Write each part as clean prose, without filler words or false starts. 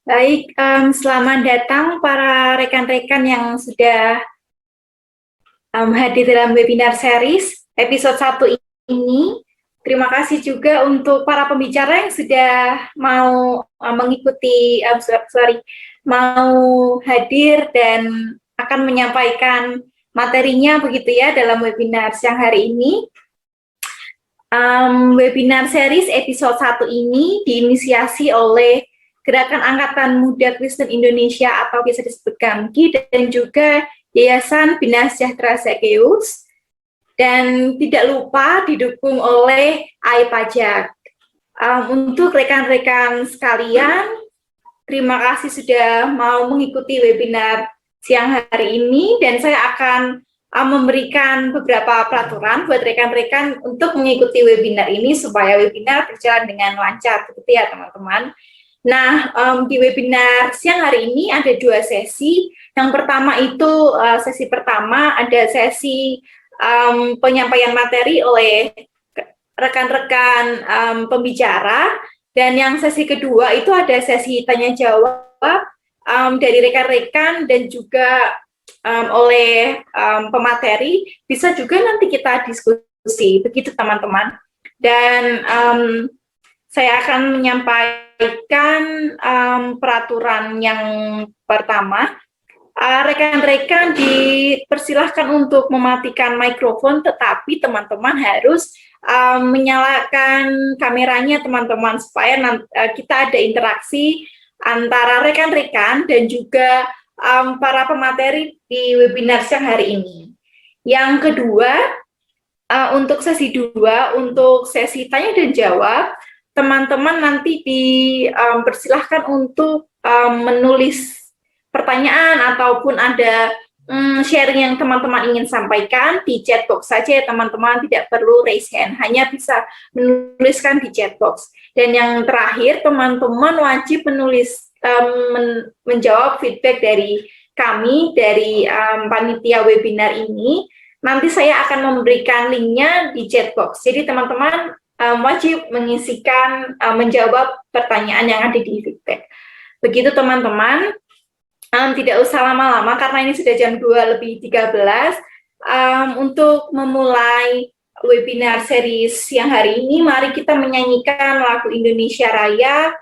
Baik, selamat datang para rekan-rekan yang sudah hadir dalam webinar series episode 1 ini. Terima kasih juga untuk para pembicara yang sudah mau mengikuti, mau hadir dan akan menyampaikan materinya begitu ya dalam webinar siang hari ini. Webinar series episode 1 ini diinisiasi oleh Gerakan Angkatan Muda Kristen Indonesia atau biasa disebut GAMKI dan juga Yayasan Bina Sejahtera Zakeus, dan tidak lupa didukung oleh AI Pajak. Untuk rekan-rekan sekalian, terima kasih sudah mau mengikuti webinar siang hari ini, dan saya akan memberikan beberapa peraturan buat rekan-rekan untuk mengikuti webinar ini supaya webinar berjalan dengan lancar, begitu ya teman-teman. Nah, di webinar siang hari ini ada 2 sesi. Yang pertama itu sesi pertama ada sesi penyampaian materi oleh rekan-rekan pembicara, dan yang sesi kedua itu ada sesi tanya jawab dari rekan-rekan dan juga oleh pemateri. Bisa juga nanti kita diskusi, begitu teman-teman. Dan saya akan menyampaikan peraturan yang pertama. Rekan-rekan dipersilahkan untuk mematikan mikrofon, tetapi teman-teman harus menyalakan kameranya teman-teman supaya kita ada interaksi antara rekan-rekan dan juga para pemateri di webinar siang hari ini. Yang kedua, untuk sesi 2, untuk sesi tanya dan jawab, teman-teman nanti dipersilahkan untuk menulis pertanyaan ataupun ada sharing yang teman-teman ingin sampaikan di chat box saja ya teman-teman, tidak perlu raise hand, hanya bisa menuliskan di chat box. Dan yang terakhir, teman-teman wajib menjawab feedback dari kami, dari panitia webinar ini. Nanti saya akan memberikan linknya di chat box, jadi teman-teman wajib mengisikan, menjawab pertanyaan yang ada di feedback. Begitu teman-teman. Tidak usah lama-lama karena ini sudah jam 2:13. Untuk memulai webinar series siang hari ini, mari kita menyanyikan lagu Indonesia Raya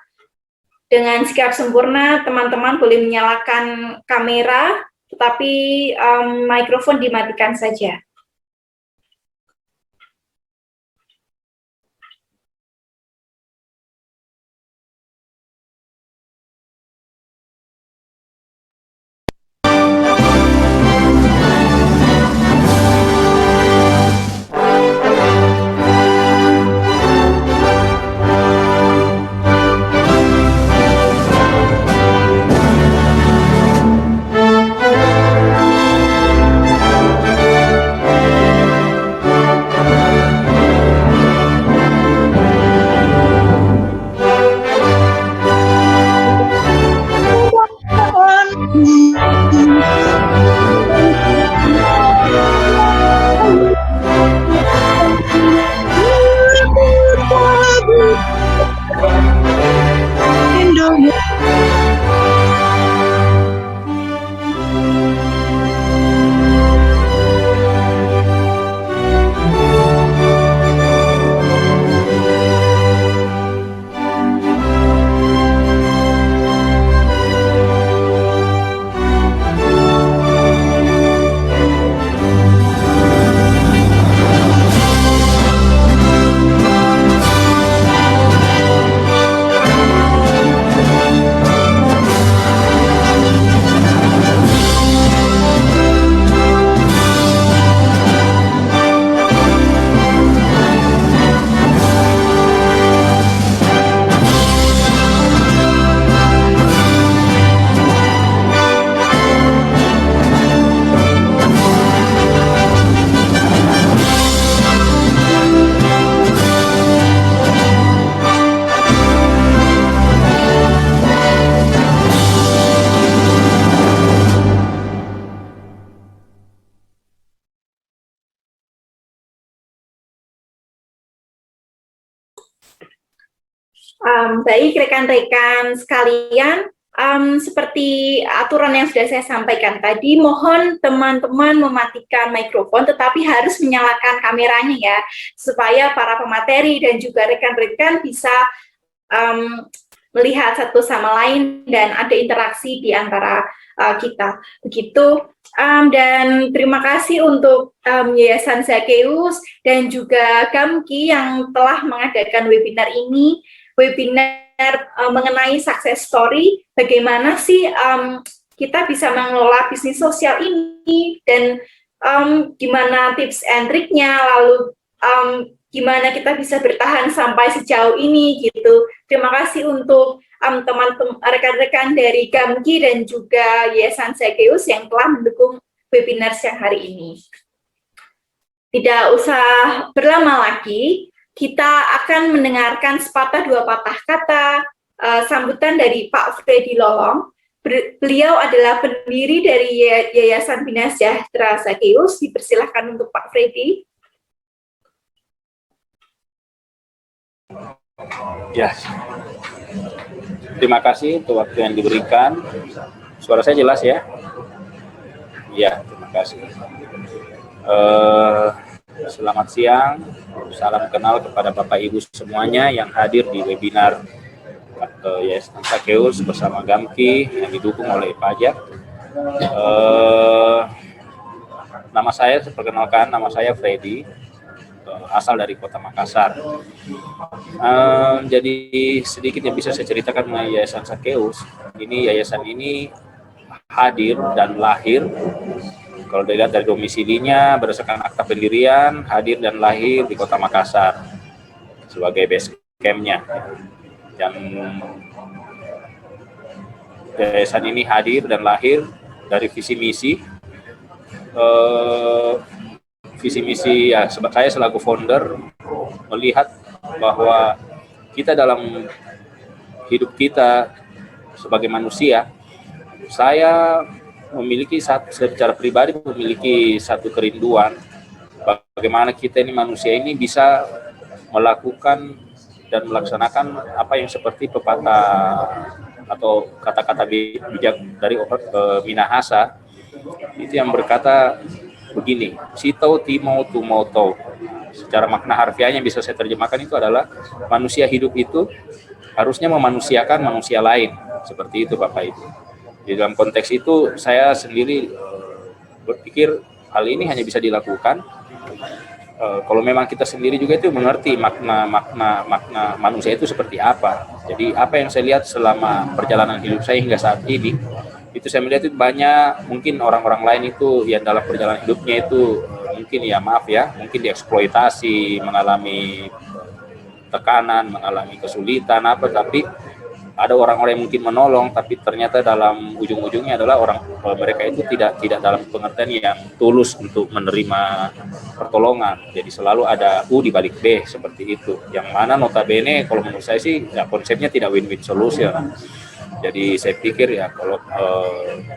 dengan sikap sempurna. Teman-teman boleh menyalakan kamera, tetapi mikrofon dimatikan saja. Baik rekan-rekan sekalian, seperti aturan yang sudah saya sampaikan tadi, mohon teman-teman mematikan mikrofon, tetapi harus menyalakan kameranya ya, supaya para pemateri dan juga rekan-rekan bisa melihat satu sama lain dan ada interaksi di antara kita. Begitu. Dan terima kasih untuk Yayasan Zakeus dan juga Gamki yang telah mengadakan webinar ini. Webinar mengenai success story, bagaimana sih kita bisa mengelola bisnis sosial ini, dan gimana tips and triknya, lalu gimana kita bisa bertahan sampai sejauh ini gitu. Terima kasih untuk teman-teman rekan-rekan dari Gamki dan juga Yayasan Zakeus yang telah mendukung webinar siang hari ini. Tidak usah berlama lagi, kita akan mendengarkan sepatah dua patah kata sambutan dari Pak Freddy Lolong. Beliau adalah pendiri dari Yayasan Bina Sejahtera Zakeus. Dipersilahkan untuk Pak Freddy. Ya, terima kasih untuk waktu yang diberikan. Suara saya jelas ya? Ya, terima kasih. Selamat siang, salam kenal kepada Bapak Ibu semuanya yang hadir di webinar Yayasan Zakeus bersama Gamki yang didukung oleh Pajak. Nama saya, perkenalkan, nama saya Freddy, asal dari Kota Makassar. Jadi sedikit yang bisa saya ceritakan mengenai Yayasan Zakeus. Yayasan ini hadir dan lahir, kalau dilihat dari domisilinya berdasarkan akta pendirian, hadir dan lahir di Kota Makassar sebagai base camp-nya. Dan yayasan ini hadir dan lahir dari visi misi. Visi misi ya, saya selaku founder melihat bahwa kita dalam hidup kita sebagai manusia, saya memiliki secara pribadi memiliki satu kerinduan bagaimana kita ini manusia ini bisa melakukan dan melaksanakan apa yang seperti pepatah atau kata-kata bijak dari Minahasa itu yang berkata begini, sito timo tumoto. Secara makna harfiahnya bisa saya terjemahkan itu adalah manusia hidup itu harusnya memanusiakan manusia lain, seperti itu Bapak Ibu. Di dalam konteks itu saya sendiri berpikir hal ini hanya bisa dilakukan kalau memang kita sendiri juga itu mengerti makna manusia itu seperti apa. Jadi apa yang saya lihat selama perjalanan hidup saya hingga saat ini, itu saya melihat itu banyak mungkin orang-orang lain itu yang dalam perjalanan hidupnya itu mungkin ya maaf ya, mungkin dieksploitasi, mengalami tekanan, mengalami kesulitan apa, tapi ada orang-orang yang mungkin menolong, tapi ternyata dalam ujung-ujungnya adalah mereka itu tidak dalam pengertian yang tulus untuk menerima pertolongan. Jadi selalu ada U di balik B seperti itu. Yang mana notabene kalau menurut saya sih ya konsepnya tidak win-win solution. Jadi saya pikir ya kalau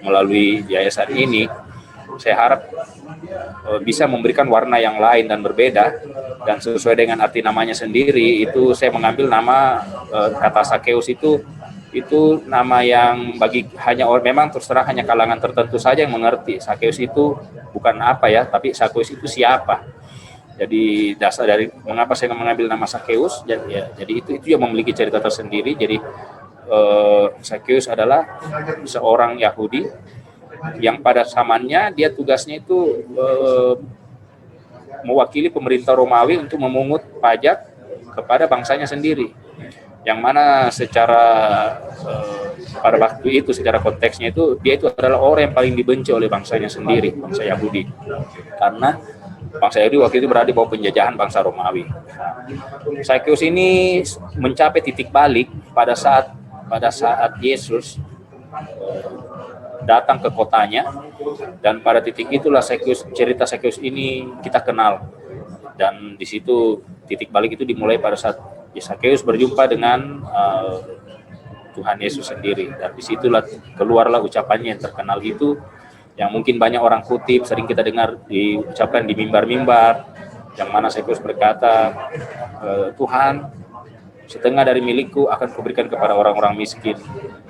melalui yayasan ini saya harap bisa memberikan warna yang lain dan berbeda, dan sesuai dengan arti namanya sendiri itu saya mengambil nama kata Zakeus itu nama yang bagi hanya orang, memang terserah hanya kalangan tertentu saja yang mengerti. Zakeus itu bukan apa ya, tapi Zakeus itu siapa. Jadi dasar dari mengapa saya mengambil nama Zakeus, jadi itu yang memiliki cerita tersendiri. Jadi Zakeus adalah seorang Yahudi yang pada zamannya dia tugasnya itu mewakili pemerintah Romawi untuk memungut pajak kepada bangsanya sendiri, yang mana secara pada waktu itu secara konteksnya itu dia itu adalah orang yang paling dibenci oleh bangsanya sendiri, bangsa Yahudi, karena bangsa Yahudi waktu itu berada di bawah penjajahan bangsa Romawi. Zakeus ini mencapai titik balik pada saat Yesus datang ke kotanya, dan pada titik itulah cerita Zakeus ini kita kenal, dan di situ titik balik itu dimulai pada saat Zakeus berjumpa dengan Tuhan Yesus sendiri, dan disitulah keluarlah ucapannya yang terkenal itu, yang mungkin banyak orang kutip, sering kita dengar diucapkan di mimbar-mimbar, yang mana Zakeus berkata, Tuhan, setengah dari milikku akan kuberikan kepada orang-orang miskin.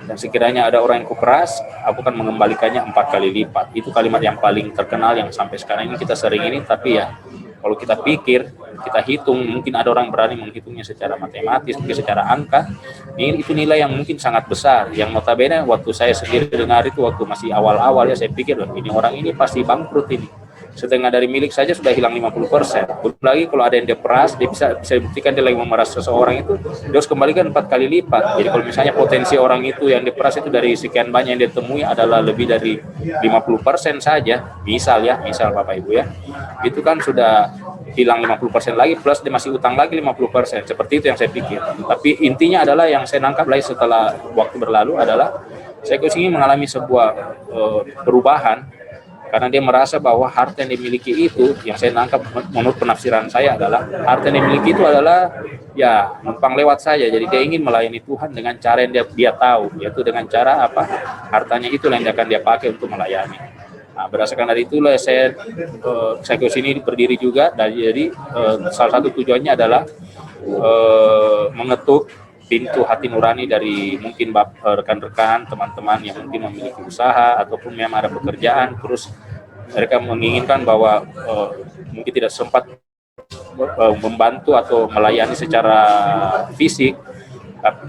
Dan sekiranya ada orang yang kuperas, aku akan mengembalikannya 4 kali lipat. Itu kalimat yang paling terkenal yang sampai sekarang ini kita sering ini, tapi ya kalau kita pikir, kita hitung, mungkin ada orang berani menghitungnya secara matematis, mungkin secara angka, itu nilai yang mungkin sangat besar. Yang notabene waktu saya sendiri dengar itu, waktu masih awal-awal ya, saya pikir, loh, ini orang ini pasti bangkrut ini. Setengah dari milik saja sudah hilang 50%. Belum lagi kalau ada yang dia peras, dia bisa dibuktikan dia lagi memeras seseorang itu, dia harus kembalikan 4 kali lipat. Jadi kalau misalnya potensi orang itu yang diperas itu dari sekian banyak yang ditemui adalah lebih dari 50% saja, misal Bapak Ibu ya, itu kan sudah hilang 50% lagi, plus dia masih utang lagi 50%. Seperti itu yang saya pikir. Tapi intinya adalah yang saya nangkap lagi setelah waktu berlalu adalah saya ingin mengalami sebuah perubahan, karena dia merasa bahwa harta yang dimiliki itu, yang saya nangkap menurut penafsiran saya adalah harta yang dimiliki itu adalah ya numpang lewat saja. Jadi dia ingin melayani Tuhan dengan cara yang dia tahu, yaitu dengan cara apa, hartanya itu yang akan dia pakai untuk melayani. Nah, berdasarkan dari itulah saya ini berdiri juga. Dan jadi salah satu tujuannya adalah mengetuk pintu hati nurani dari mungkin rekan-rekan, teman-teman yang mungkin memiliki usaha ataupun memang ada pekerjaan, terus mereka menginginkan bahwa mungkin tidak sempat membantu atau melayani secara fisik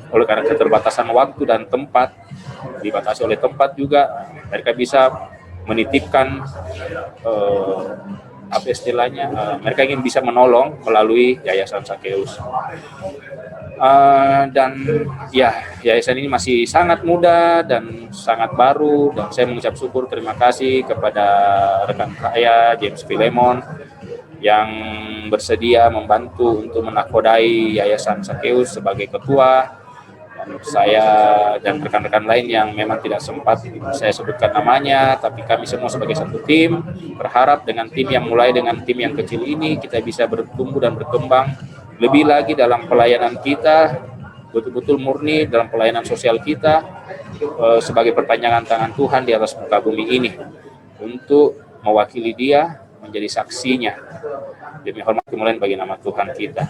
oleh karena keterbatasan waktu dan tempat, dibatasi oleh tempat juga, mereka bisa menitipkan apa istilahnya, mereka ingin bisa menolong melalui Yayasan Sakeus. Dan ya, yayasan ini masih sangat muda dan sangat baru, dan saya mengucap syukur terima kasih kepada rekan saya James Philemon yang bersedia membantu untuk menakodai Yayasan Sakeus sebagai ketua. Dan saya dan rekan-rekan lain yang memang tidak sempat saya sebutkan namanya, tapi kami semua sebagai satu tim berharap dengan tim yang mulai dengan tim yang kecil ini kita bisa bertumbuh dan berkembang lebih lagi dalam pelayanan kita, betul-betul murni dalam pelayanan sosial kita sebagai perpanjangan tangan Tuhan di atas muka bumi ini untuk mewakili Dia, menjadi saksinya demi hormat kemuliaan bagi nama Tuhan kita.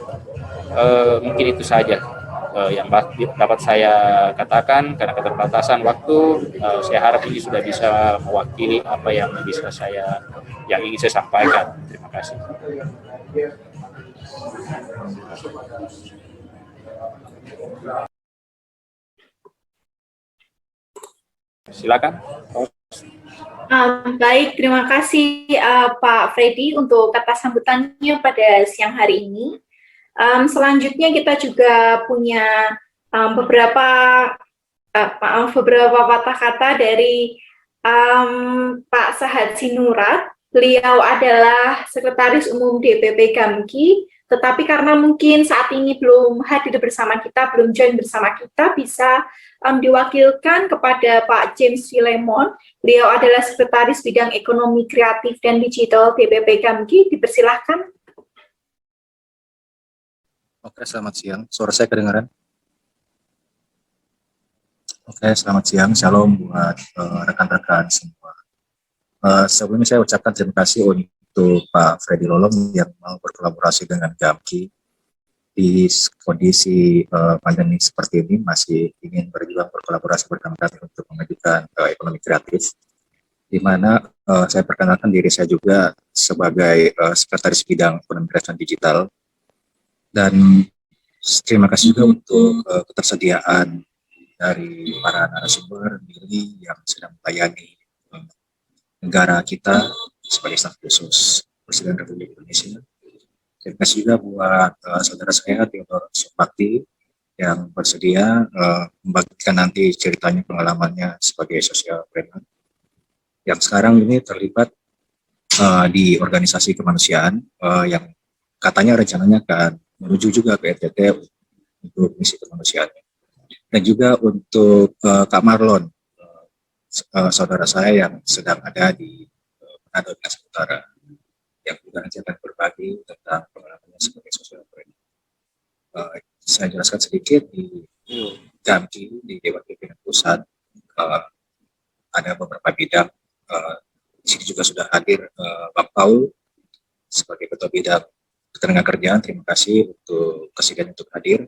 Mungkin itu saja yang dapat saya katakan karena keterbatasan waktu. Saya harap ini sudah bisa mewakili apa yang ingin saya sampaikan. Terima kasih. Silakan. Baik, terima kasih Pak Freddy untuk kata sambutannya pada siang hari ini. Selanjutnya kita juga punya beberapa patah kata dari Pak Sahad Sinurat. Beliau adalah Sekretaris Umum DPP Gamki, tetapi karena mungkin saat ini belum hadir bersama kita, belum join bersama kita, bisa diwakilkan kepada Pak James Philemon. Beliau adalah Sekretaris Bidang Ekonomi Kreatif dan Digital DPP Gamki. Dipersilahkan. Oke, selamat siang. Suara saya kedengaran? Oke, selamat siang. Shalom buat rekan-rekan semua. Sebelumnya saya ucapkan terima kasih untuk Pak Freddy Lolong yang mau berkolaborasi dengan Gamki di kondisi pandemi seperti ini, masih ingin berkolaborasi bersama kami untuk memajukan ekonomi kreatif, di mana saya perkenalkan diri saya juga sebagai Sekretaris Bidang Ekonomi Kreatif dan Digital. Dan terima kasih juga untuk ketersediaan dari para narasumber Billy yang sedang melayani negara kita sebagai staf khusus Presiden Republik Indonesia. Terima kasih juga buat saudara saya Theodor Supakti yang bersedia membagikan nanti ceritanya, pengalamannya sebagai social planner yang sekarang ini terlibat di organisasi kemanusiaan yang katanya rencananya akan menuju juga ke NTT untuk misi kemanusiaannya. Dan juga untuk Kak Marlon, saudara saya yang sedang ada di Manado Sulawesi Utara, yang juga nanti akan berbagi tentang pengalamannya sebagai social planner. Saya jelaskan sedikit di Gamki, di Dewan Pimpinan Pusat, ada beberapa bidang. Di sini juga sudah hadir Bang Paul sebagai Ketua Bidang Ketenagakerjaan. Terima kasih untuk kesediaan untuk hadir.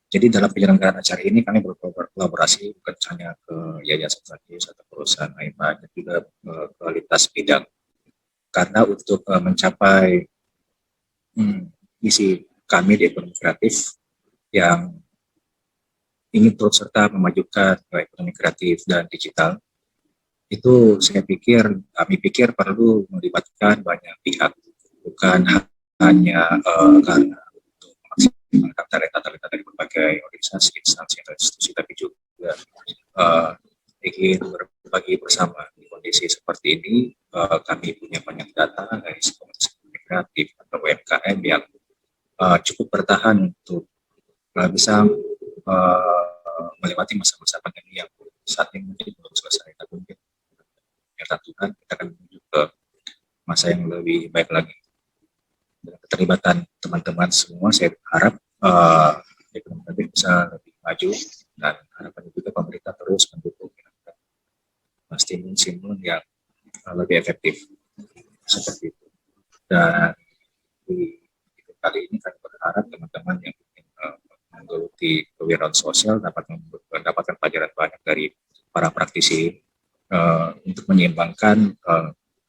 Jadi dalam penyelenggaraan acara ini kami berkolaborasi bukan hanya ke yayasan saja atau perusahaan AIPA, dan juga ke lintas bidang. Karena untuk mencapai misi kami di ekonomi kreatif yang ingin turut serta memajukan ekonomi kreatif dan digital, itu kami pikir perlu melibatkan banyak pihak, bukan hanya karena untuk memaksimalkan talenta-talenta dari berbagai organisasi, instansi, dan institusi, tapi juga ingin berbagi bersama di kondisi seperti ini. Kami punya banyak data dari komunitas ekonomi kreatif atau UMKM yang cukup bertahan untuk bisa melewati masa-masa pandemi yang saat ini mungkin belum selesai, tapi mungkin Tuhan kita akan menuju ke masa yang lebih baik lagi. Dengan keterlibatan teman-teman semua, saya harap ekonomi kreatif bisa lebih maju, dan harapannya juga pemerintah terus mendukung stimulus yang lebih efektif seperti itu. Dan di kali ini kami berharap teman-teman yang ingin menggeluti kewirausahaan sosial dapat mendapatkan pelajaran banyak dari para praktisi untuk menyeimbangkan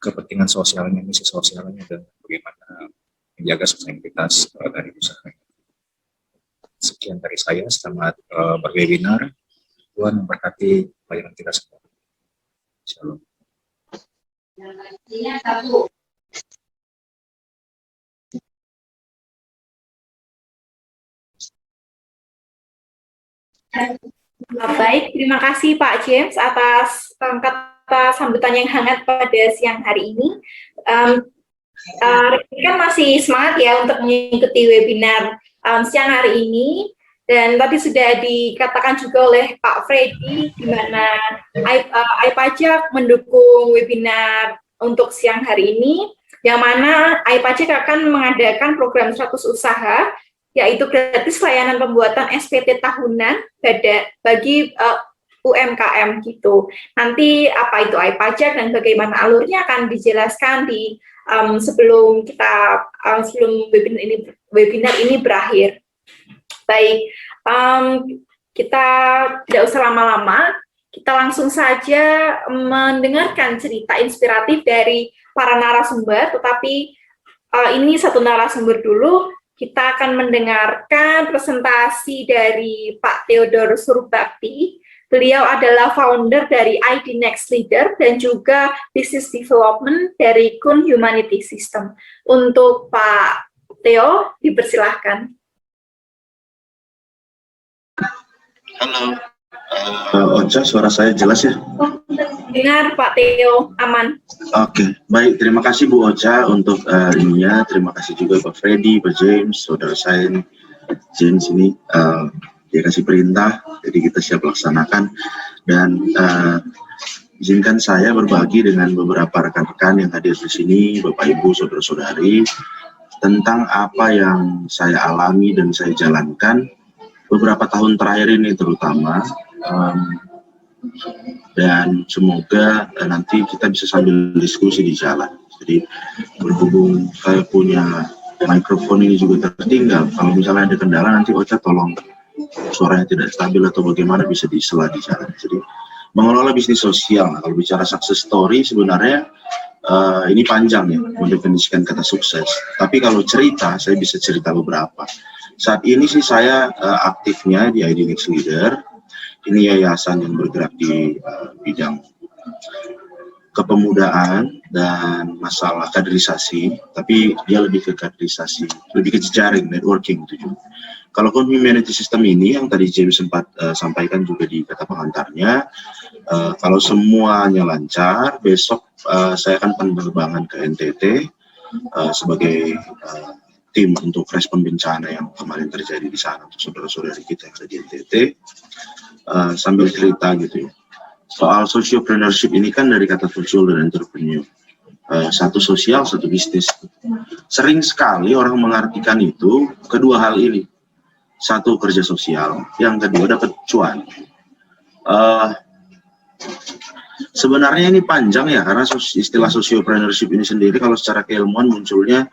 kepentingan sosialnya, misi sosialnya, dan bagaimana menjaga sustenabilitas dari usaha. Sekian dari saya, selamat berwebinar. Tuhan memberkati pelayanan kita semua. Shalom. Baik, terima kasih Pak James atas kata sambutan yang hangat pada siang hari ini. Kan masih semangat ya untuk mengikuti webinar siang hari ini, dan tadi sudah dikatakan juga oleh Pak Freddy di mana iPajak mendukung webinar untuk siang hari ini, yang mana iPajak akan mengadakan program 100 usaha, yaitu gratis layanan pembuatan SPT tahunan bagi UMKM gitu. Nanti apa itu iPajak dan bagaimana alurnya akan dijelaskan di sebelum webinar ini berakhir. Baik, kita tidak usah lama-lama, kita langsung saja mendengarkan cerita inspiratif dari para narasumber, tetapi ini satu narasumber dulu. Kita akan mendengarkan presentasi dari Pak Theodore Surbakti. Beliau adalah founder dari ID Next Leader dan juga Business Development dari Kun Humanity System. Untuk Pak Theo, dipersilahkan. Halo, Ocha, suara saya jelas ya? Dengar Pak Theo, aman. Oke, baik. Terima kasih Bu Ocha untuk ininya. Terima kasih juga Pak Freddy, Pak James, saudara saya James ini. Dia kasih perintah, jadi kita siap laksanakan. Dan izinkan saya berbagi dengan beberapa rekan-rekan yang hadir di sini, Bapak Ibu, saudara-saudari, tentang apa yang saya alami dan saya jalankan beberapa tahun terakhir ini terutama. Dan semoga nanti kita bisa sambil diskusi di jalan. Jadi berhubung saya punya mikrofon ini juga tertinggal, kalau misalnya ada kendala nanti Ocha tolong suaranya tidak stabil atau bagaimana bisa disela di jalan. Jadi mengelola bisnis sosial, kalau bicara success story sebenarnya ini panjang ya mendefinisikan kata sukses. Tapi kalau cerita, saya bisa cerita beberapa. Saat ini sih saya aktifnya di ID Next Leader. Ini yayasan yang bergerak di bidang kepemudaan dan masalah kaderisasi, tapi dia lebih ke kaderisasi, lebih ke jejaring, networking itu juga. Kalau Kun Humanity System ini yang tadi James sempat sampaikan juga di kata pengantarnya, kalau semuanya lancar, besok saya akan penerbangan ke NTT sebagai tim untuk respon bencana yang kemarin terjadi di sana untuk saudara-saudari kita yang ada di NTT. Sambil cerita gitu ya. Soal sociopreneurship ini kan dari kata social dan entrepreneur. Satu sosial, satu bisnis. Sering sekali orang mengartikan itu kedua hal ini. Satu kerja sosial, yang kedua dapat cuan. Sebenarnya ini panjang ya, karena istilah sociopreneurship ini sendiri kalau secara keilmuan munculnya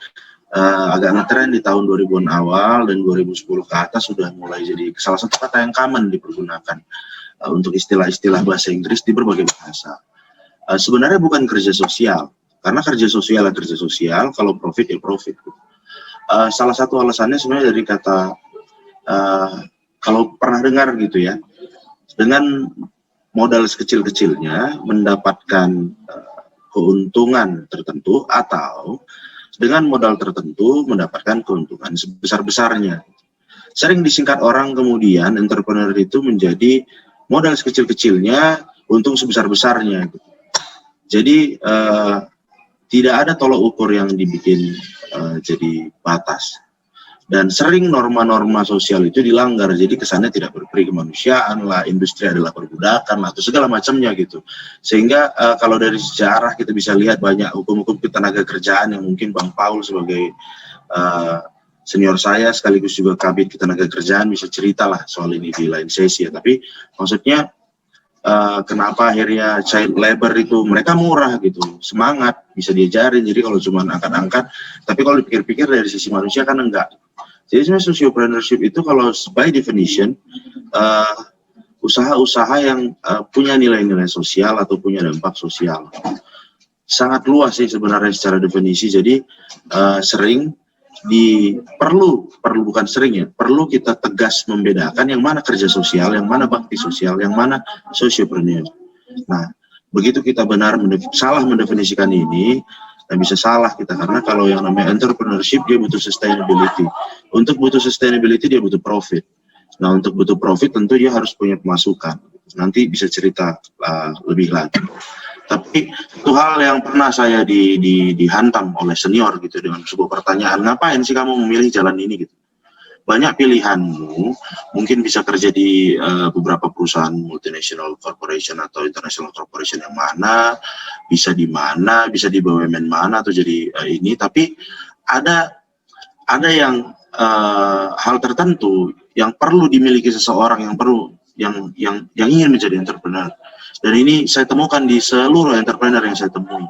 agak ngetren di tahun 2000-an awal dan 2010 ke atas sudah mulai jadi salah satu kata yang common dipergunakan untuk istilah-istilah bahasa Inggris di berbagai bahasa. Sebenarnya bukan kerja sosial, karena kerja sosial, kalau profit ya profit. Salah satu alasannya sebenarnya dari kata kalau pernah dengar gitu ya, dengan modal sekecil-kecilnya mendapatkan keuntungan tertentu atau dengan modal tertentu mendapatkan keuntungan sebesar-besarnya. Sering disingkat orang kemudian entrepreneur itu menjadi modal sekecil-kecilnya, untung sebesar-besarnya. Jadi tidak ada tolok ukur yang dibikin jadi batas. Dan sering norma-norma sosial itu dilanggar, jadi kesannya tidak berperi kemanusiaan lah, industri adalah perbudakan lah, atau segala macamnya gitu. Sehingga kalau dari sejarah kita bisa lihat banyak hukum-hukum ketenaga kerjaan yang mungkin Bang Paul sebagai senior saya sekaligus juga kabit ketenaga kerjaan bisa cerita lah soal ini di lain sesi ya. Tapi maksudnya kenapa akhirnya child labor itu mereka murah gitu, semangat bisa diajarin, jadi kalau cuma angkat-angkat, tapi kalau dipikir-pikir dari sisi manusia kan enggak. Jadi sebenarnya sociopreneurship itu kalau by definition usaha-usaha yang punya nilai-nilai sosial atau punya dampak sosial. Sangat luas sih sebenarnya secara definisi. Jadi sering perlu bukan sering ya, perlu kita tegas membedakan yang mana kerja sosial, yang mana bakti sosial, yang mana sociopreneur. Nah, begitu kita salah mendefinisikan ini, bisa salah kita, karena kalau yang namanya entrepreneurship dia butuh sustainability. Untuk butuh sustainability dia butuh profit. Nah, untuk butuh profit tentu dia harus punya pemasukan. Nanti bisa cerita lebih lagi. Tapi itu hal yang pernah saya dihantam oleh senior gitu dengan sebuah pertanyaan, ngapain sih kamu memilih jalan ini gitu? Banyak pilihanmu, mungkin bisa kerja di beberapa perusahaan multinational corporation atau international corporation yang mana, bisa di mana, bisa di BUMN mana atau jadi ini, tapi ada yang hal tertentu yang perlu dimiliki seseorang, yang ingin menjadi entrepreneur. Dan ini saya temukan di seluruh entrepreneur yang saya temui.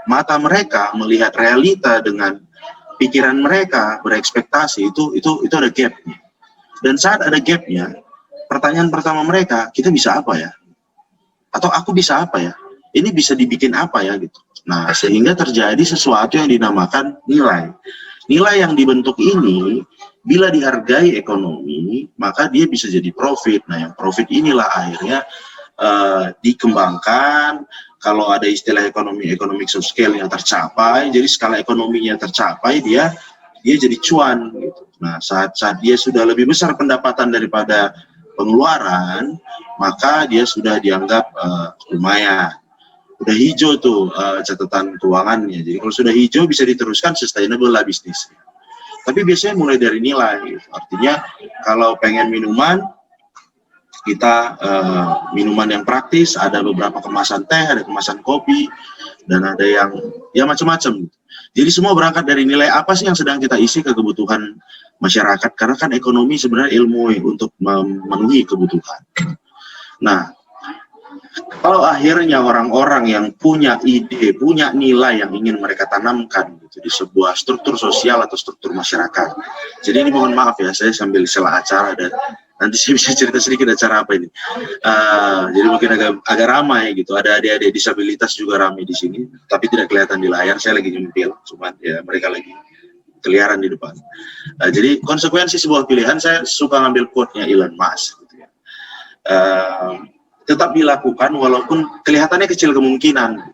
Mata mereka melihat realita dengan pikiran mereka berekspektasi itu ada gapnya. Dan saat ada gapnya, pertanyaan pertama mereka, kita bisa apa ya? Atau aku bisa apa ya? Ini bisa dibikin apa ya gitu. Nah, sehingga terjadi sesuatu yang dinamakan nilai. Nilai yang dibentuk ini, bila dihargai ekonomi, maka dia bisa jadi profit. Nah, yang profit inilah akhirnya dikembangkan. Kalau ada istilah economic scale yang tercapai, jadi skala ekonominya tercapai, dia jadi cuan gitu. Nah, saat dia sudah lebih besar pendapatan daripada pengeluaran, maka dia sudah dianggap lumayan. Udah hijau tuh catatan keuangannya. Jadi kalau sudah hijau bisa diteruskan, sustainable lah bisnisnya. Tapi biasanya mulai dari nilai gitu. Artinya kalau pengen minuman, kita minuman yang praktis, ada beberapa kemasan teh, ada kemasan kopi, dan ada yang ya macam-macam. Jadi semua berangkat dari nilai apa sih yang sedang kita isi ke kebutuhan masyarakat, karena kan ekonomi sebenarnya ilmu untuk memenuhi kebutuhan. Nah, kalau akhirnya orang-orang yang punya ide, punya nilai yang ingin mereka tanamkan gitu, di sebuah struktur sosial atau struktur masyarakat. Jadi ini mohon maaf ya, saya sambil sela acara dan nanti saya bisa cerita sedikit acara apa ini. Jadi mungkin agak ramai gitu. Ada adik-adik disabilitas juga ramai di sini, tapi tidak kelihatan di layar. Saya lagi nyempil, cuman ya mereka lagi keliaran di depan. Jadi konsekuensi sebuah pilihan, saya suka ngambil quote-nya Elon Musk. Gitu ya. Tetap dilakukan walaupun kelihatannya kecil kemungkinan.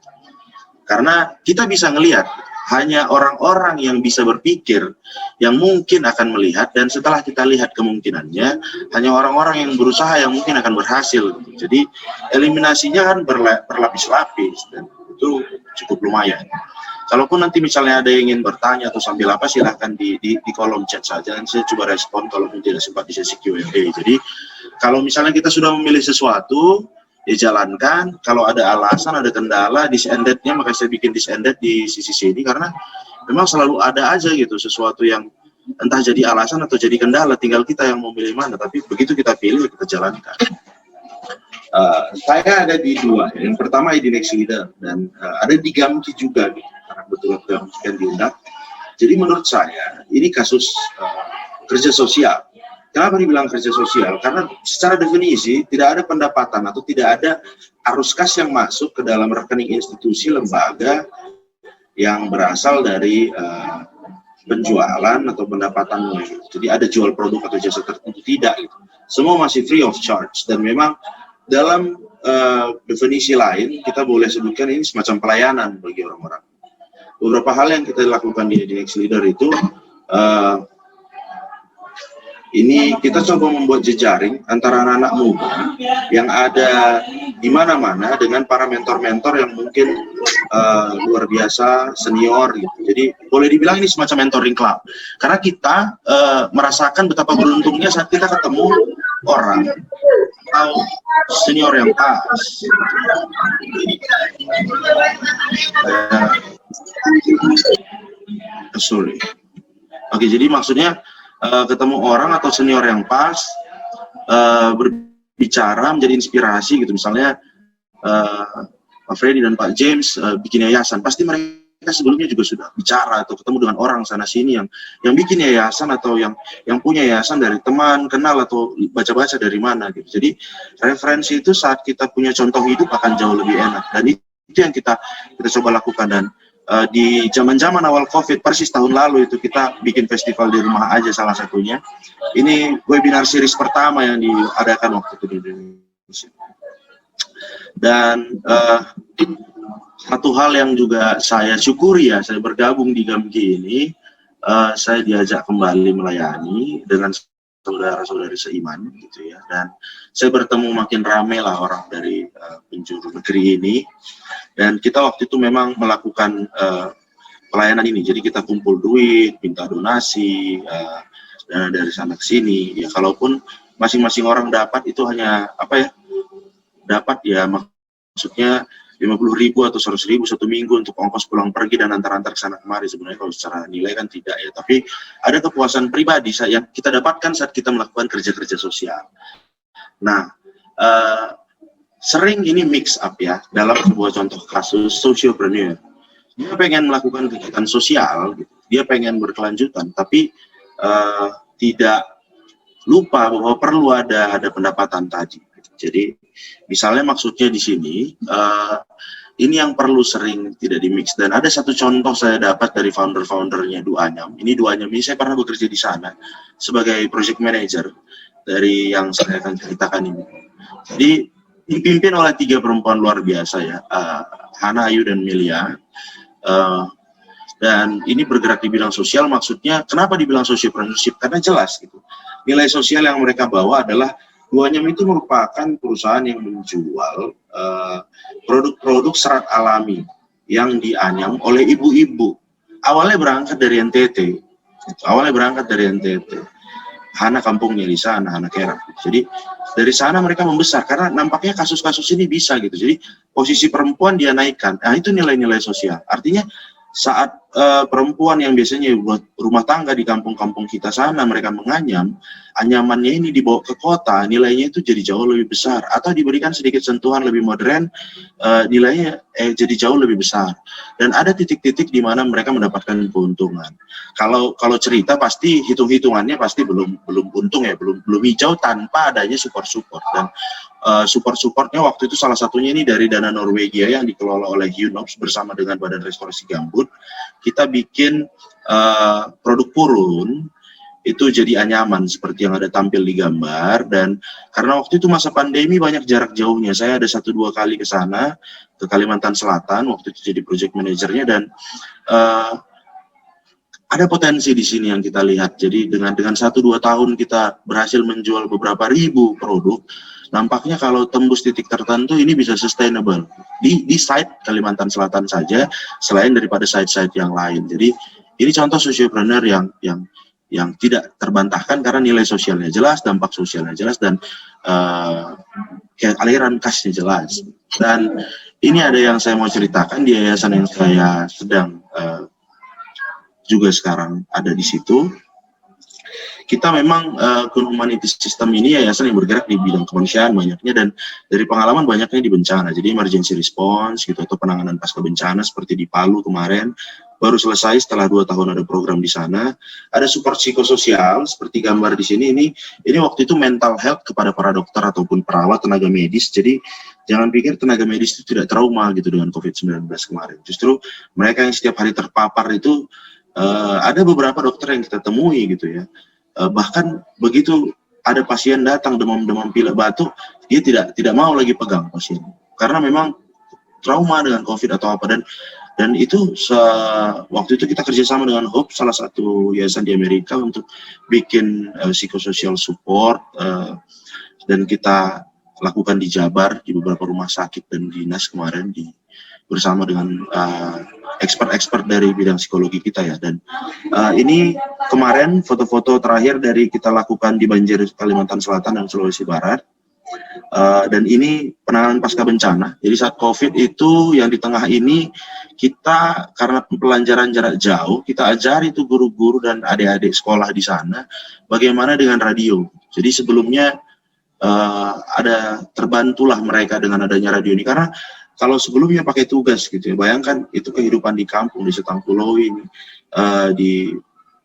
Karena kita bisa ngelihat hanya orang-orang yang bisa berpikir yang mungkin akan melihat, dan setelah kita lihat kemungkinannya hanya orang-orang yang berusaha yang mungkin akan berhasil. Jadi eliminasinya kan berlapis-lapis dan itu cukup lumayan. Kalaupun nanti misalnya ada yang ingin bertanya atau sambil apa, silahkan di kolom chat saja, dan saya coba respon kalau tidak sempat di sesi Q&A. Jadi kalau misalnya kita sudah memilih sesuatu, dijalankan. Kalau ada alasan, ada kendala, disendednya, maka saya bikin disended di sisi sini, karena memang selalu ada aja gitu sesuatu yang entah jadi alasan atau jadi kendala, tinggal kita yang memilih mana. Tapi begitu kita pilih, kita jalankan. Saya ada di dua, yang pertama di Next Leader, dan ada di Gamki juga, karena betul-betul yang diundang. Jadi menurut saya ini kasus kerja sosial. Kenapa dibilang kerja sosial? Karena secara definisi tidak ada pendapatan atau tidak ada arus kas yang masuk ke dalam rekening institusi lembaga yang berasal dari penjualan atau pendapatan. Jadi ada jual produk atau jasa tertentu, tidak gitu. Semua masih free of charge, dan memang dalam definisi lain kita boleh sebutkan ini semacam pelayanan bagi orang-orang. Beberapa hal yang kita lakukan di Next Leader itu ini kita coba membuat jejaring antara anak-anak muda yang ada di mana-mana dengan para mentor-mentor yang mungkin luar biasa, senior gitu. Jadi boleh dibilang ini semacam mentoring club. Karena kita merasakan betapa beruntungnya saat kita ketemu orang atau senior yang pas. Sorry. Oke, jadi maksudnya ketemu orang atau senior yang pas, berbicara, menjadi inspirasi gitu. Misalnya Pak Freddy dan Pak James bikin yayasan, pasti mereka sebelumnya juga sudah bicara atau ketemu dengan orang sana sini yang bikin yayasan atau yang punya yayasan dari teman, kenal atau baca-baca dari mana gitu. Jadi referensi itu saat kita punya contoh hidup akan jauh lebih enak, dan itu yang kita coba lakukan. Dan di zaman-zaman awal COVID, persis tahun lalu itu kita bikin festival di rumah aja salah satunya. Ini webinar series pertama yang diadakan waktu itu di Indonesia. Dan satu hal yang juga saya syukuri ya, saya bergabung di GAMKI ini, saya diajak kembali melayani dengan saudara-saudari seiman gitu ya, dan saya bertemu makin ramai lah orang dari penjuru negeri ini. Dan kita waktu itu memang melakukan pelayanan ini, jadi kita kumpul duit, minta donasi, dana dari sana ke sini. Ya kalaupun masing-masing orang dapat itu hanya dapat ya maksudnya 50.000 atau 100.000 satu minggu untuk ongkos pulang pergi dan antar-antar ke sana kemari. Sebenarnya kalau secara nilai kan tidak ya, tapi ada kepuasan pribadi yang kita dapatkan saat kita melakukan kerja-kerja sosial. Nah, sering ini mix up ya dalam sebuah contoh kasus sociopreneur. Dia pengen melakukan kegiatan sosial, gitu. Dia pengen berkelanjutan, tapi tidak lupa bahwa perlu ada pendapatan tadi. Gitu. Jadi misalnya maksudnya di sini ini yang perlu sering tidak di mix. Dan ada satu contoh saya dapat dari founder-foundernya Duanyam. Ini Duanyam ini saya pernah bekerja di sana sebagai project manager dari yang saya akan ceritakan ini. Jadi dipimpin oleh 3 perempuan luar biasa ya, Hana, Ayu, dan Melia. Dan ini bergerak di bidang sosial. Maksudnya kenapa dibilang sociopreneurship? Karena jelas gitu. Nilai sosial yang mereka bawa adalah Duanyam itu merupakan perusahaan yang menjual produk-produk serat alami yang dianyam oleh ibu-ibu. Awalnya berangkat dari NTT. Hana kampungnya di sana, Hana Kerak. Jadi dari sana mereka membesar karena nampaknya kasus-kasus ini bisa gitu. Jadi posisi perempuan dia naikkan. Nah, itu nilai-nilai sosial. Artinya saat perempuan yang biasanya buat rumah tangga di kampung-kampung kita sana mereka menganyam, anyamannya ini dibawa ke kota, nilainya itu jadi jauh lebih besar, atau diberikan sedikit sentuhan lebih modern, nilainya jadi jauh lebih besar. Dan ada titik-titik di mana mereka mendapatkan keuntungan. Kalau cerita pasti hitung-hitungannya pasti belum untung ya, belum hijau tanpa adanya support. Dan support-supportnya waktu itu salah satunya ini dari dana Norwegia yang dikelola oleh UNOPS bersama dengan Badan Restorasi Gambut. Kita bikin produk purun itu jadi anyaman seperti yang ada tampil di gambar. Dan karena waktu itu masa pandemi banyak jarak jauhnya, saya ada 1-2 kali ke sana, ke Kalimantan Selatan, waktu itu jadi project manajernya. Dan ada potensi di sini yang kita lihat. Jadi dengan 1-2 tahun kita berhasil menjual beberapa ribu produk. Nampaknya kalau tembus titik tertentu ini bisa sustainable di site Kalimantan Selatan saja, selain daripada site-site yang lain. Jadi ini contoh sociopreneur yang tidak terbantahkan karena nilai sosialnya jelas, dampak sosialnya jelas, dan aliran kasnya jelas. Dan ini ada yang saya mau ceritakan di yayasan yang saya sedang juga sekarang ada di situ. kita memang Kun Humanities System ini yayasan yang bergerak di bidang kemanusiaan banyaknya, dan dari pengalaman banyaknya di bencana, jadi emergency response gitu atau penanganan pasca bencana seperti di Palu kemarin baru selesai setelah 2 tahun ada program di sana. Ada support psikososial seperti gambar di sini, ini waktu itu mental health kepada para dokter ataupun perawat tenaga medis. Jadi jangan pikir tenaga medis itu tidak trauma gitu dengan COVID-19 kemarin. Justru mereka yang setiap hari terpapar itu ada beberapa dokter yang kita temui gitu ya. Bahkan begitu ada pasien datang demam-demam pilek batuk, dia tidak mau lagi pegang pasien karena memang trauma dengan COVID atau apa. Dan itu waktu itu kita kerjasama dengan Hope, salah satu yayasan di Amerika, untuk bikin psikosocial support, dan kita lakukan di Jabar di beberapa rumah sakit dan dinas kemarin bersama dengan expert dari bidang psikologi kita ya. Dan ini kemarin foto-foto terakhir dari kita lakukan di Banjir, Kalimantan Selatan dan Sulawesi Barat. Dan ini penanganan pasca bencana. Jadi saat COVID itu yang di tengah ini, kita karena pembelajaran jarak jauh, kita ajari itu guru-guru dan adik-adik sekolah di sana bagaimana dengan radio. Jadi sebelumnya ada terbantulah mereka dengan adanya radio ini, karena kalau sebelumnya pakai tugas gitu ya, bayangkan itu kehidupan di kampung di Setang Pulau ini, di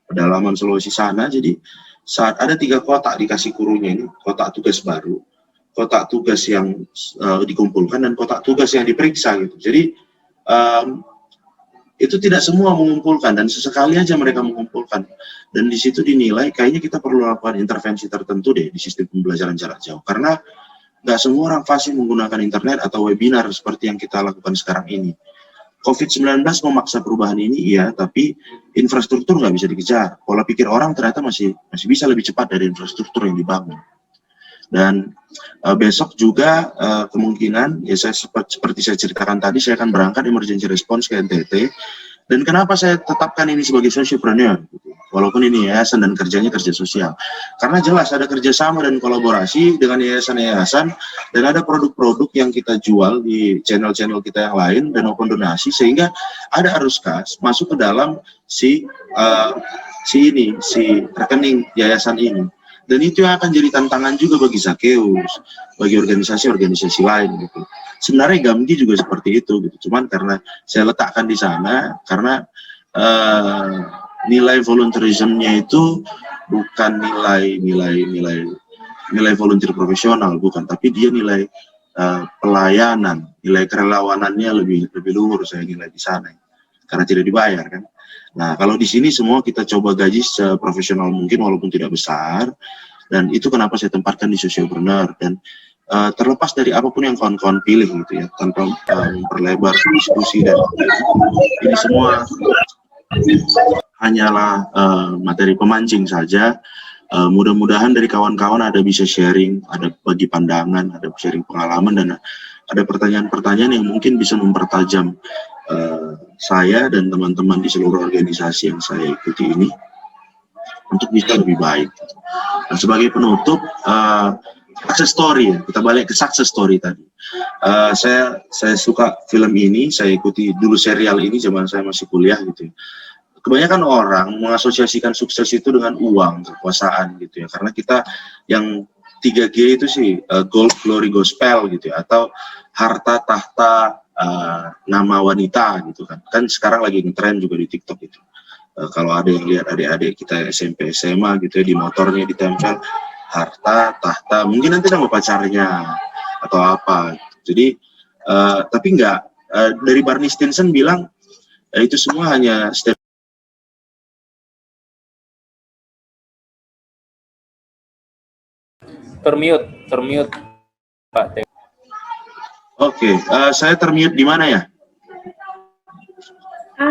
pedalaman Sulawesi sana. Jadi saat ada 3 kotak dikasih kurunya ini, kotak tugas baru, kotak tugas yang dikumpulkan, dan kotak tugas yang diperiksa gitu. Jadi itu tidak semua mengumpulkan, dan sesekali aja mereka mengumpulkan. Dan di situ dinilai kayaknya kita perlu lakukan intervensi tertentu deh di sistem pembelajaran jarak jauh, karena nggak semua orang fasih menggunakan internet atau webinar seperti yang kita lakukan sekarang ini. COVID-19 memaksa perubahan ini, iya, tapi infrastruktur nggak bisa dikejar. Pola pikir orang ternyata masih bisa lebih cepat dari infrastruktur yang dibangun. Dan besok juga kemungkinan, ya saya seperti saya ceritakan tadi, saya akan berangkat emergency response ke NTT. Dan kenapa saya tetapkan ini sebagai socialpreneur, gitu, walaupun ini yayasan dan kerjanya kerja sosial, karena jelas ada kerjasama dan kolaborasi dengan yayasan-yayasan, dan ada produk-produk yang kita jual di channel-channel kita yang lain dan maupun donasi, sehingga ada arus kas masuk ke dalam si rekening yayasan ini. Dan itu yang akan jadi tantangan juga bagi Zakeus, bagi organisasi-organisasi lain gitu. Sebenarnya Gamki juga seperti itu gitu. Cuman karena saya letakkan di sana, karena nilai volunteerism-nya itu bukan nilai volunteer profesional, bukan, tapi dia nilai pelayanan, nilai kerelawanannya lebih luhur saya nilai di sana, karena tidak dibayar kan. Nah, kalau di sini semua kita coba gaji seprofesional mungkin walaupun tidak besar, dan itu kenapa saya tempatkan di socialpreneur. Dan terlepas dari apapun yang kawan-kawan pilih gitu ya, tanpa memperlebar diskusi, dan ini semua hanyalah materi pemancing saja. Mudah-mudahan dari kawan-kawan ada bisa sharing, ada bagi pandangan, ada sharing pengalaman, dan ada pertanyaan-pertanyaan yang mungkin bisa mempertajam saya dan teman-teman di seluruh organisasi yang saya ikuti ini untuk bisa lebih baik. Dan sebagai penutup, success story, ya. Kita balik ke success story tadi. Saya suka film ini, saya ikuti dulu serial ini zaman saya masih kuliah gitu ya. Kebanyakan orang mengasosiasikan sukses itu dengan uang, kekuasaan gitu ya, karena kita yang 3G itu sih gold, glory, gospel gitu ya, atau harta, tahta, nama wanita gitu kan sekarang lagi ngetren juga di TikTok itu. Kalau ada yang lihat adik-adik kita SMP SMA gitu ya, di motornya ditempel harta, tahta, mungkin nanti nama pacarnya atau apa. Jadi tapi enggak, dari Barney Stinson bilang itu semua hanya step. Termute Pak Teo. Oke, saya termute di mana ya?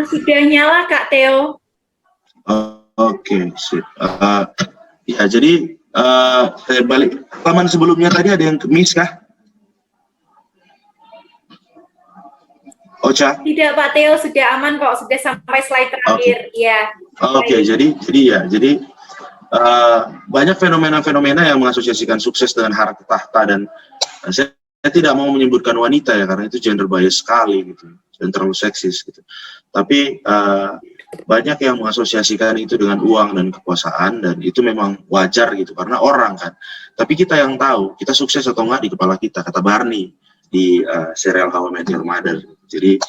Sudah nyala Kak Theo. Oke, sip. Ya, jadi saya balik rekaman sebelumnya tadi ada yang miss kah? Ocha? Tidak Pak Theo, sudah aman kok, sudah sampai slide terakhir. Ya. Oke, jadi banyak fenomena-fenomena yang mengasosiasikan sukses dengan harta tahta, dan saya tidak mau menyebutkan wanita ya, karena itu gender bias sekali gitu dan terlalu seksis gitu. Tapi banyak yang mengasosiasikan itu dengan uang dan kekuasaan, dan itu memang wajar gitu karena orang kan. Tapi kita yang tahu kita sukses atau enggak di kepala kita, kata Barney di serial How I Met Your Mother. Jadi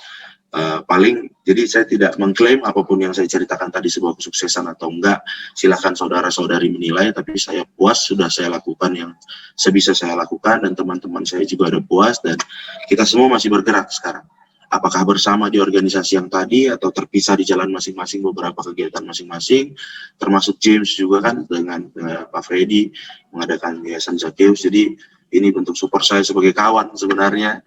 jadi saya tidak mengklaim apapun yang saya ceritakan tadi sebuah kesuksesan atau enggak, silahkan saudara-saudari menilai, tapi saya puas sudah saya lakukan yang sebisa saya lakukan, dan teman-teman saya juga ada puas, dan kita semua masih bergerak sekarang. Apakah bersama di organisasi yang tadi atau terpisah di jalan masing-masing, beberapa kegiatan masing-masing, termasuk James juga kan dengan Pak Freddy mengadakan Yayasan Zacchaeus. Jadi ini bentuk support saya sebagai kawan sebenarnya,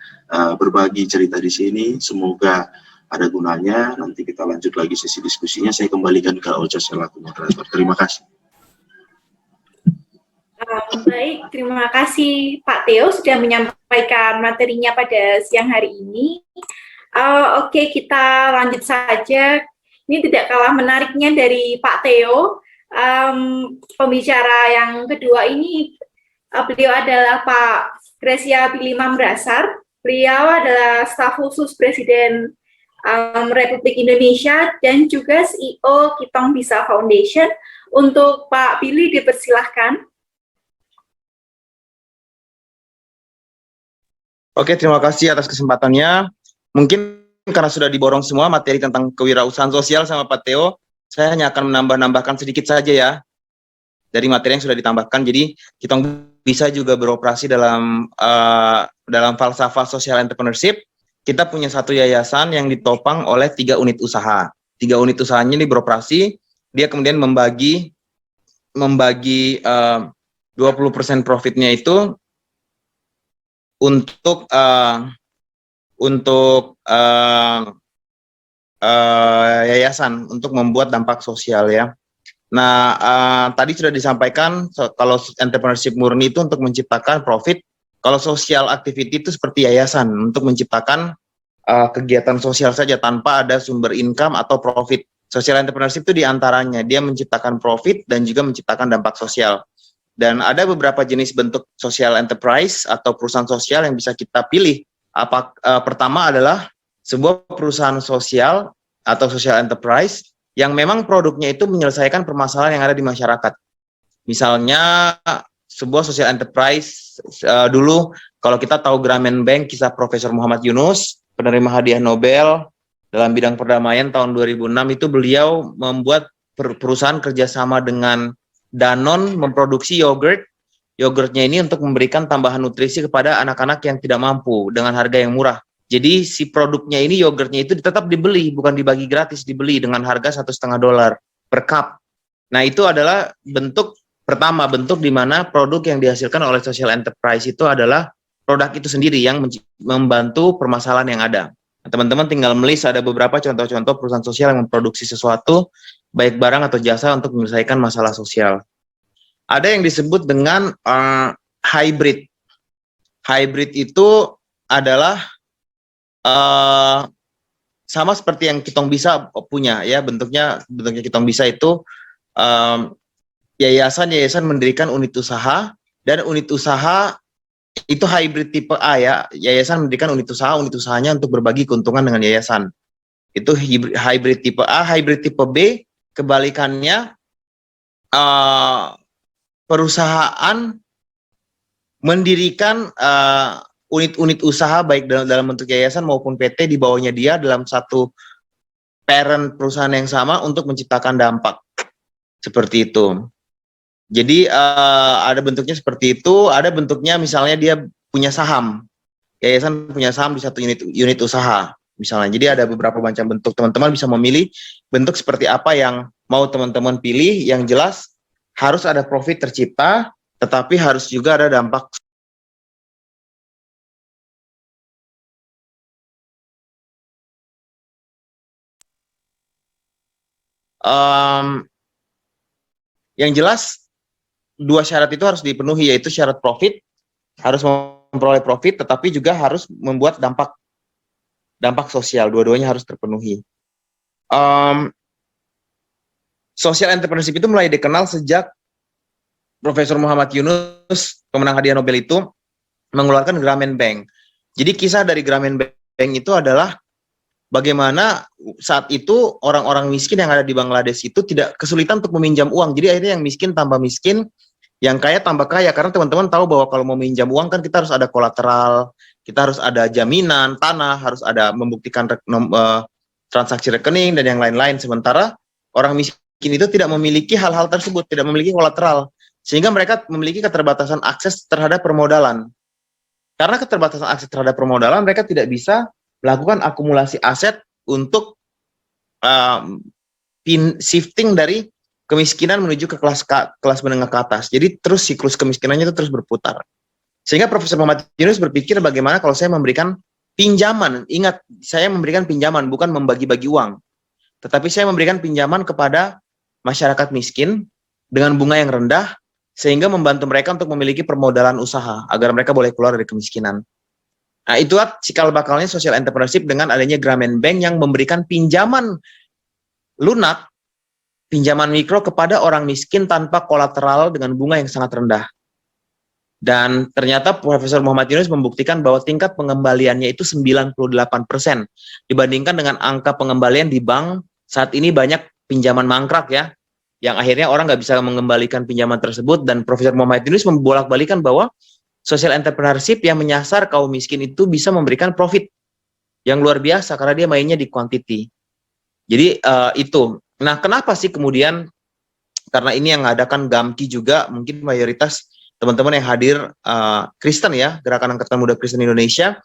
berbagi cerita di sini. Semoga ada gunanya. Nanti kita lanjut lagi sesi diskusinya. Saya kembalikan ke Ocha selaku moderator. Terima kasih. Baik, terima kasih Pak Theo sudah menyampaikan materinya pada siang hari ini. Oke, kita lanjut saja. Ini tidak kalah menariknya dari Pak Theo. Pembicara yang kedua ini, beliau adalah Pak Gracia Billy Mambrasar. Beliau adalah staf khusus Presiden Republik Indonesia dan juga CEO Kitong Bisa Foundation. Untuk Pak Billy dipersilahkan. Oke, terima kasih atas kesempatannya. Mungkin karena sudah diborong semua materi tentang kewirausahaan sosial sama Pak Theo, saya hanya akan menambahkan sedikit saja ya dari materi yang sudah ditambahkan. Jadi kita bisa juga beroperasi dalam falsafah social entrepreneurship. Kita punya satu yayasan yang ditopang oleh 3 unit usaha. 3 unit usahanya ini beroperasi, dia kemudian membagi 20% profitnya itu untuk yayasan untuk membuat dampak sosial ya. Nah, tadi sudah disampaikan kalau entrepreneurship murni itu untuk menciptakan profit, kalau social activity itu seperti yayasan untuk menciptakan kegiatan sosial saja tanpa ada sumber income atau profit. Social entrepreneurship itu diantaranya dia menciptakan profit dan juga menciptakan dampak sosial. Dan ada beberapa jenis bentuk social enterprise atau perusahaan sosial yang bisa kita pilih. Pertama adalah sebuah perusahaan sosial atau social enterprise yang memang produknya itu menyelesaikan permasalahan yang ada di masyarakat. Misalnya sebuah social enterprise dulu kalau kita tahu Grameen Bank, kisah Profesor Muhammad Yunus, penerima hadiah Nobel dalam bidang perdamaian tahun 2006 itu beliau membuat perusahaan kerjasama dengan Danone memproduksi yogurt. Yogurtnya ini untuk memberikan tambahan nutrisi kepada anak-anak yang tidak mampu dengan harga yang murah. Jadi si produknya ini, yogurtnya itu tetap dibeli, bukan dibagi gratis, dibeli dengan harga $1,5 per cup. Nah itu adalah bentuk pertama, bentuk di mana produk yang dihasilkan oleh social enterprise itu adalah produk itu sendiri yang membantu permasalahan yang ada. Nah, teman-teman tinggal melis ada beberapa contoh-contoh perusahaan sosial yang memproduksi sesuatu, baik barang atau jasa untuk menyelesaikan masalah sosial. Ada yang disebut dengan hybrid. Hybrid itu adalah sama seperti yang Kitong Bisa punya ya, bentuknya Kitong Bisa itu yayasan mendirikan unit usaha, dan unit usaha itu hybrid tipe A ya, yayasan mendirikan unit usahanya untuk berbagi keuntungan dengan yayasan. Itu hybrid tipe A. Hybrid tipe B kebalikannya, perusahaan mendirikan unit-unit usaha baik dalam bentuk yayasan maupun PT di bawahnya dia dalam satu parent perusahaan yang sama untuk menciptakan dampak. Seperti itu. Jadi ada bentuknya seperti itu, ada bentuknya misalnya dia punya saham. Yayasan punya saham di satu unit usaha misalnya. Jadi ada beberapa macam bentuk. Teman-teman bisa memilih bentuk seperti apa yang mau teman-teman pilih. Yang jelas harus ada profit tercipta, tetapi harus juga ada dampak. Yang jelas 2 syarat itu harus dipenuhi, yaitu syarat profit, harus memperoleh profit, tetapi juga harus membuat dampak sosial. Dua-duanya harus terpenuhi. Social entrepreneurship itu mulai dikenal sejak Profesor Muhammad Yunus, pemenang hadiah Nobel itu, mengeluarkan Grameen Bank. Jadi kisah dari Grameen Bank itu adalah bagaimana saat itu orang-orang miskin yang ada di Bangladesh itu tidak kesulitan untuk meminjam uang. Jadi akhirnya yang miskin tambah miskin, yang kaya tambah kaya, karena teman-teman tahu bahwa kalau mau minjam uang kan kita harus ada kolateral, kita harus ada jaminan tanah, harus ada membuktikan transaksi rekening dan yang lain-lain. Sementara orang miskin itu tidak memiliki hal-hal tersebut, tidak memiliki kolateral, sehingga mereka memiliki keterbatasan akses terhadap permodalan. Karena keterbatasan akses terhadap permodalan, mereka tidak bisa melakukan akumulasi aset untuk shifting dari kemiskinan menuju ke kelas menengah ke atas. Jadi terus siklus kemiskinannya itu terus berputar. Sehingga Profesor Muhammad Yunus berpikir bagaimana kalau saya memberikan pinjaman. Ingat, saya memberikan pinjaman, bukan membagi-bagi uang. Tetapi saya memberikan pinjaman kepada masyarakat miskin dengan bunga yang rendah, sehingga membantu mereka untuk memiliki permodalan usaha, agar mereka boleh keluar dari kemiskinan. Nah, itulah cikal bakalnya social entrepreneurship dengan adanya Grameen Bank yang memberikan pinjaman lunak, pinjaman mikro kepada orang miskin tanpa kolateral dengan bunga yang sangat rendah. Dan ternyata Profesor Muhammad Yunus membuktikan bahwa tingkat pengembaliannya itu 98% dibandingkan dengan angka pengembalian di bank saat ini banyak pinjaman mangkrak ya, yang akhirnya orang nggak bisa mengembalikan pinjaman tersebut. Dan Profesor Muhammad Yunus membolak-balikan bahwa social entrepreneurship yang menyasar kaum miskin itu bisa memberikan profit yang luar biasa karena dia mainnya di quantity. Jadi itu. Nah, kenapa sih kemudian, karena ini yang mengadakan GAMKI juga, mungkin mayoritas teman-teman yang hadir Kristen ya, Gerakan Angkatan Muda Kristen Indonesia.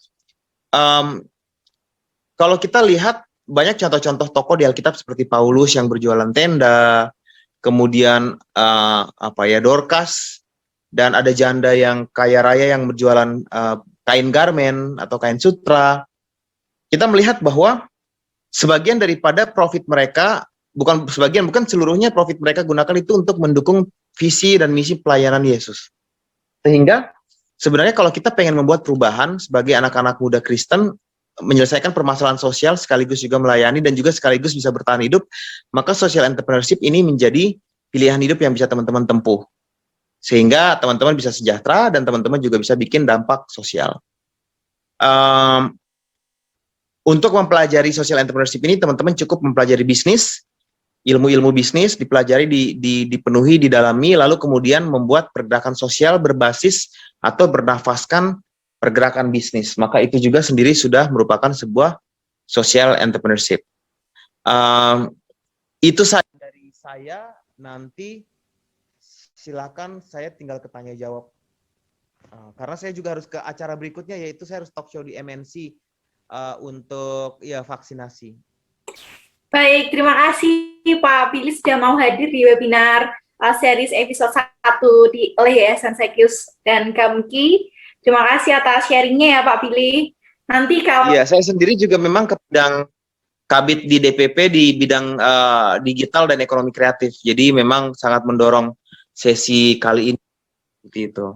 Kalau kita lihat banyak contoh-contoh tokoh di Alkitab seperti Paulus yang berjualan tenda, kemudian Dorcas, dan ada janda yang kaya raya yang berjualan kain garmen atau kain sutra. Kita melihat bahwa sebagian daripada profit mereka, bukan seluruhnya profit mereka gunakan itu untuk mendukung visi dan misi pelayanan Yesus. Sehingga sebenarnya kalau kita pengen membuat perubahan sebagai anak-anak muda Kristen, menyelesaikan permasalahan sosial sekaligus juga melayani dan juga sekaligus bisa bertahan hidup, maka social entrepreneurship ini menjadi pilihan hidup yang bisa teman-teman tempuh. Sehingga teman-teman bisa sejahtera dan teman-teman juga bisa bikin dampak sosial. Untuk mempelajari social entrepreneurship ini, teman-teman cukup mempelajari bisnis, ilmu-ilmu bisnis, dipelajari, dipenuhi, didalami, lalu kemudian membuat pergerakan sosial berbasis atau bernafaskan pergerakan bisnis. Maka itu juga sendiri sudah merupakan sebuah social entrepreneurship. Itu saja dari saya. Nanti silakan saya tinggal ke tanya jawab. Karena saya juga harus ke acara berikutnya, yaitu saya harus talk show di MNC untuk ya vaksinasi. Baik, terima kasih Pak Billy sudah mau hadir di webinar series episode 1 oleh Yayasan Sekius dan GAMKI. Terima kasih atas sharingnya ya Pak Billy. Nanti kalau... Iya, saya sendiri juga memang ke bidang kabit di DPP di bidang digital dan ekonomi kreatif. Jadi memang sangat mendorong sesi kali ini. Seperti itu.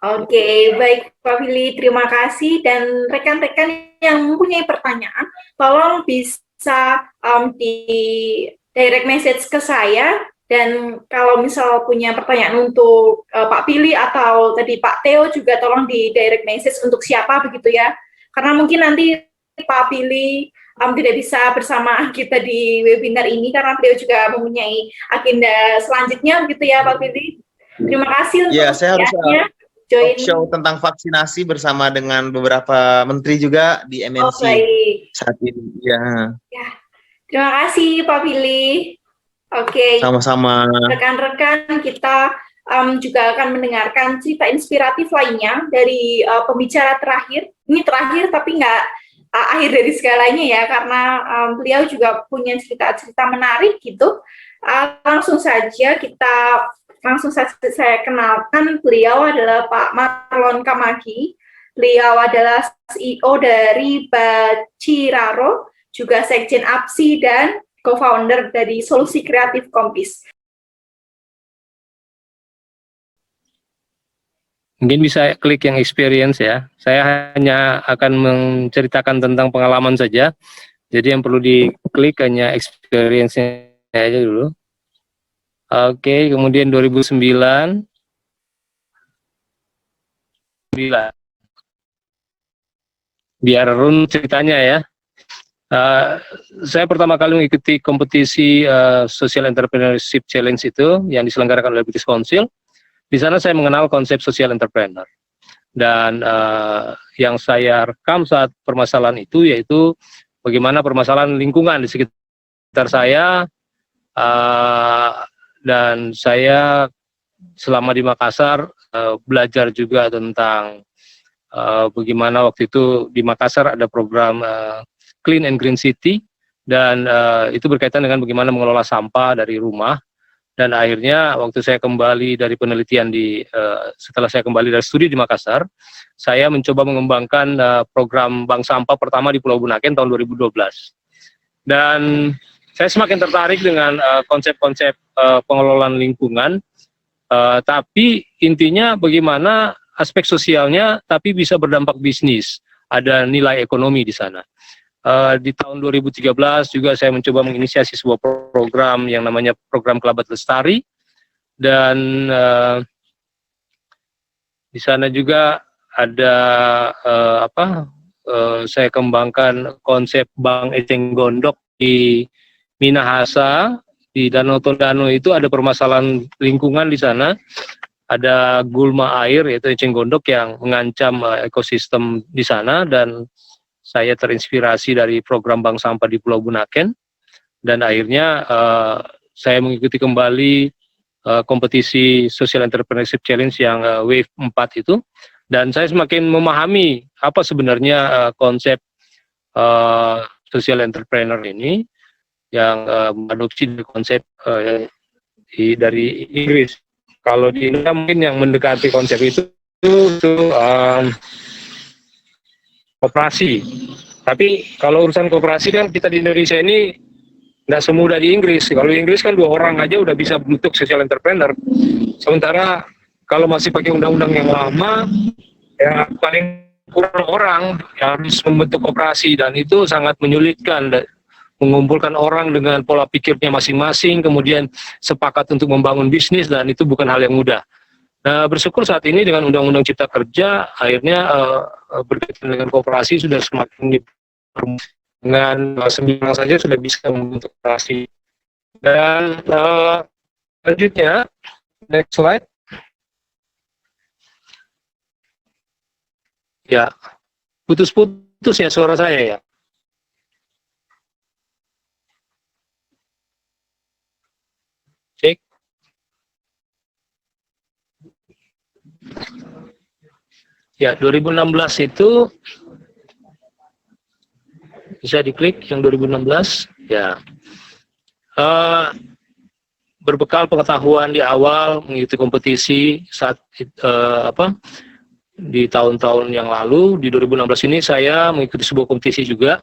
Oke, baik Pak Billy, terima kasih. Dan rekan-rekan yang mempunyai pertanyaan, tolong bisa di direct message ke saya. Dan kalau misal punya pertanyaan untuk Pak Billy atau tadi Pak Theo juga tolong di direct message untuk siapa begitu ya. Karena mungkin nanti Pak Billy tidak bisa bersama kita di webinar ini karena beliau juga mempunyai agenda selanjutnya begitu ya Pak Billy. Terima kasih untuk saya harus join talk show tentang vaksinasi bersama dengan beberapa menteri juga di MNC saat ini. Ya. Terima kasih Pak Billy. Oke, sama-sama. Rekan-rekan, kita juga akan mendengarkan cerita inspiratif lainnya dari pembicara terakhir. Ini terakhir tapi nggak akhir dari segalanya ya, karena beliau juga punya cerita-cerita menarik gitu. Langsung saja saya kenalkan, beliau adalah Pak Marlon Kamagi. Beliau adalah CEO dari Baciraro, juga Sekjen APSI dan co-founder dari Solusi Kreatif Kompis. Mungkin bisa klik yang experience ya. Saya hanya akan menceritakan tentang pengalaman saja. Jadi yang perlu diklik hanya experience-nya aja dulu. Oke, kemudian 2009. Biar run ceritanya ya. Saya pertama kali mengikuti kompetisi Social Entrepreneurship Challenge itu yang diselenggarakan oleh British Council. Di sana saya mengenal konsep social entrepreneur. Dan yang saya rekam saat permasalahan itu yaitu bagaimana permasalahan lingkungan di sekitar saya, dan saya selama di Makassar belajar juga tentang bagaimana waktu itu di Makassar ada program Clean and Green City, dan itu berkaitan dengan bagaimana mengelola sampah dari rumah. Dan akhirnya waktu saya kembali dari penelitian setelah saya kembali dari studi di Makassar, saya mencoba mengembangkan program bank sampah pertama di Pulau Bunaken tahun 2012. Dan saya semakin tertarik dengan konsep-konsep pengelolaan lingkungan, tapi intinya bagaimana aspek sosialnya tapi bisa berdampak bisnis, ada nilai ekonomi di sana. Di tahun 2013 juga saya mencoba menginisiasi sebuah program yang namanya Program Kelabat Lestari, dan di sana juga ada saya kembangkan konsep Bank Eceng Gondok di Minahasa. Di Danau Tondano itu ada permasalahan lingkungan di sana, ada gulma air yaitu eceng gondok yang mengancam ekosistem di sana, dan saya terinspirasi dari program bank sampah di Pulau Bunaken, dan akhirnya saya mengikuti kembali kompetisi Social Entrepreneurship Challenge yang Wave 4 itu, dan saya semakin memahami apa sebenarnya konsep social entrepreneur ini yang mengadopsi konsep dari Inggris. Kalau di Indonesia mungkin yang mendekati konsep itu koperasi. Tapi kalau urusan koperasi kan kita di Indonesia ini nggak semudah di Inggris. Kalau di Inggris kan 2 orang aja udah bisa bentuk social entrepreneur. Sementara kalau masih pakai undang-undang yang lama, ya paling kurang orang yang harus membentuk koperasi, dan itu sangat menyulitkan mengumpulkan orang dengan pola pikirnya masing-masing, kemudian sepakat untuk membangun bisnis, dan itu bukan hal yang mudah. Nah, bersyukur saat ini dengan Undang-Undang Cipta Kerja, akhirnya berkaitan dengan koperasi sudah semakin dengan 9 saja sudah bisa membentuk koperasi. Dan selanjutnya, next slide. Ya, putus-putus ya suara saya ya. Cek. Ya, 2016 itu bisa diklik yang 2016 ya. Berbekal pengetahuan di awal mengikuti kompetisi saat di tahun-tahun yang lalu, di 2016 ini saya mengikuti sebuah kompetisi juga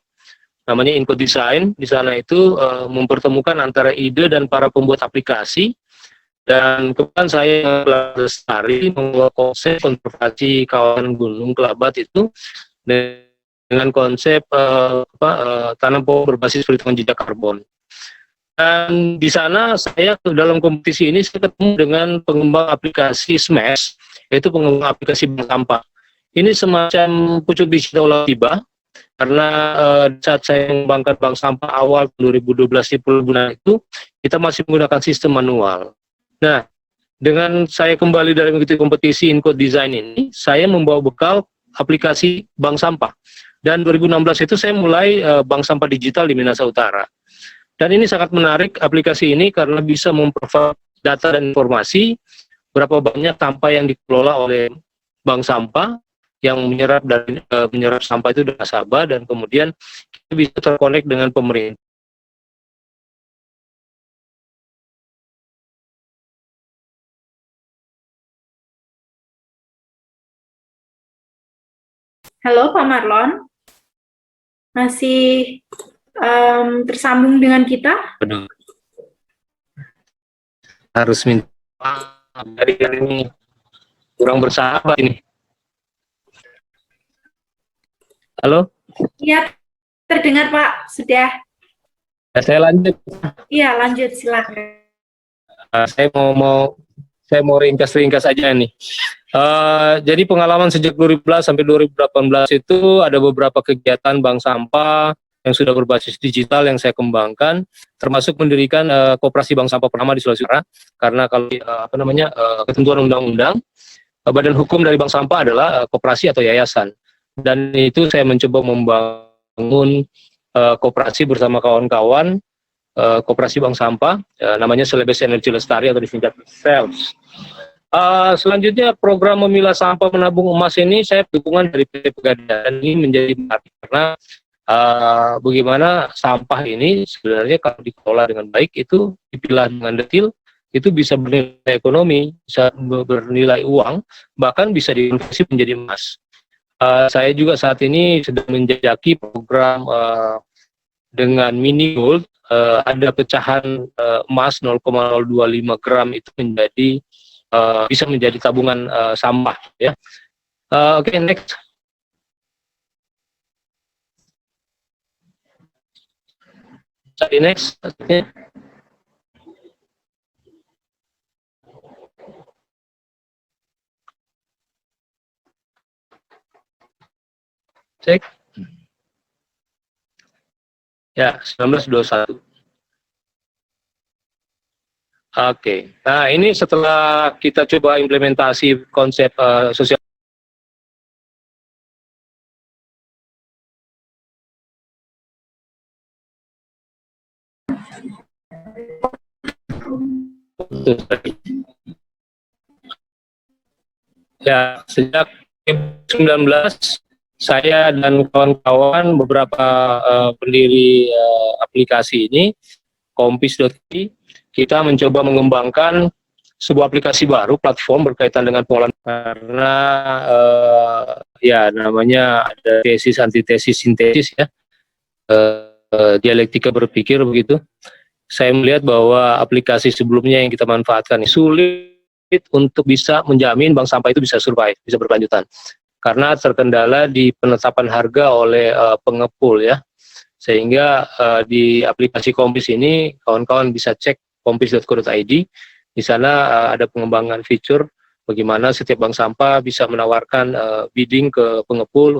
namanya Inco Design. Di sana itu mempertemukan antara ide dan para pembuat aplikasi. Dan kemudian saya Lestari membuat konsep konservasi kawasan Gunung Kelabat itu dengan konsep tanam pohon berbasis perhitungan jejak karbon. Dan di sana saya dalam kompetisi ini saya ketemu dengan pengembang aplikasi Smash, yaitu pengembang aplikasi bank sampah. Ini semacam pucuk digital tiba, karena saat saya mengembangkan bank sampah awal 2012 di Pulau Bunaken itu, kita masih menggunakan sistem manual. Nah, dengan saya kembali dari mengikuti kompetisi Inco Design ini, saya membawa bekal aplikasi bank sampah. Dan 2016 itu saya mulai bank sampah digital di Minahasa Utara. Dan ini sangat menarik aplikasi ini karena bisa memprovide data dan informasi berapa banyak sampah yang dikelola oleh bank sampah yang menyerap sampah itu dari nasabah, dan kemudian kita bisa terkonek dengan pemerintah. Halo Pak Marlon, masih tersambung dengan kita? Benar. Harus minta maaf dari ini kurang bersahabat ini. Halo? Iya, terdengar Pak, sudah. Ya, saya lanjut. Iya, lanjut silakan. Saya mau ringkas aja nih. Jadi pengalaman sejak 2011 sampai 2018 itu ada beberapa kegiatan bank sampah yang sudah berbasis digital yang saya kembangkan, termasuk mendirikan koperasi bank sampah pertama di Sulawesi Utara. Karena kalau ketentuan undang-undang, badan hukum dari bank sampah adalah koperasi atau yayasan. Dan itu saya mencoba membangun koperasi bersama kawan-kawan, koperasi bank sampah, namanya Celebes Energi Lestari atau disingkat SELS. Selanjutnya program memilah sampah menabung emas ini saya dukungan dari PT Pegadaian. Ini menjadi menarik karena bagaimana sampah ini sebenarnya kalau dikelola dengan baik itu dipilah dengan detil, itu bisa bernilai ekonomi, bisa bernilai uang, bahkan bisa diinvestasi menjadi emas. Saya juga saat ini sedang menjajaki program dengan mini gold, ada pecahan emas 0,025 gram itu menjadi bisa menjadi tabungan sampah, ya. Oke, next. Jadi next. Cek. Ya, 1921. Oke. Nah, ini setelah kita coba implementasi konsep sosial ya, sejak 2019 saya dan kawan-kawan beberapa pendiri aplikasi ini, Kompis.id, kita mencoba mengembangkan sebuah aplikasi baru, platform berkaitan dengan pengolahan, karena ya namanya ada tesis, antitesis, sintesis, ya, dialektika berpikir begitu. Saya melihat bahwa aplikasi sebelumnya yang kita manfaatkan sulit untuk bisa menjamin bank sampah itu bisa survive, bisa berkelanjutan, karena terkendala di penetapan harga oleh pengepul, ya. Sehingga di aplikasi Kompis ini kawan-kawan bisa cek kompis.co.id. Di sana ada pengembangan fitur bagaimana setiap bank sampah bisa menawarkan bidding ke pengepul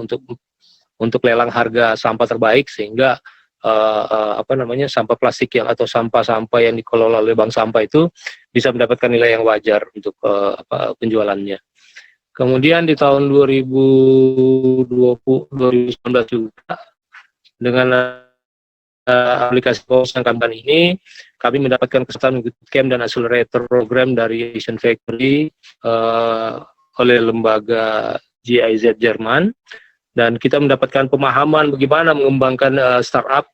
untuk lelang harga sampah terbaik, sehingga sampah plastik yang atau sampah-sampah yang dikelola oleh bank sampah itu bisa mendapatkan nilai yang wajar untuk penjualannya. Kemudian di tahun 2019 juga dengan aplikasi Kosan Kampan ini kami mendapatkan kesempatan mengikuti camp dan accelerator program dari Asian Factory oleh lembaga GIZ Jerman, dan kita mendapatkan pemahaman bagaimana mengembangkan startup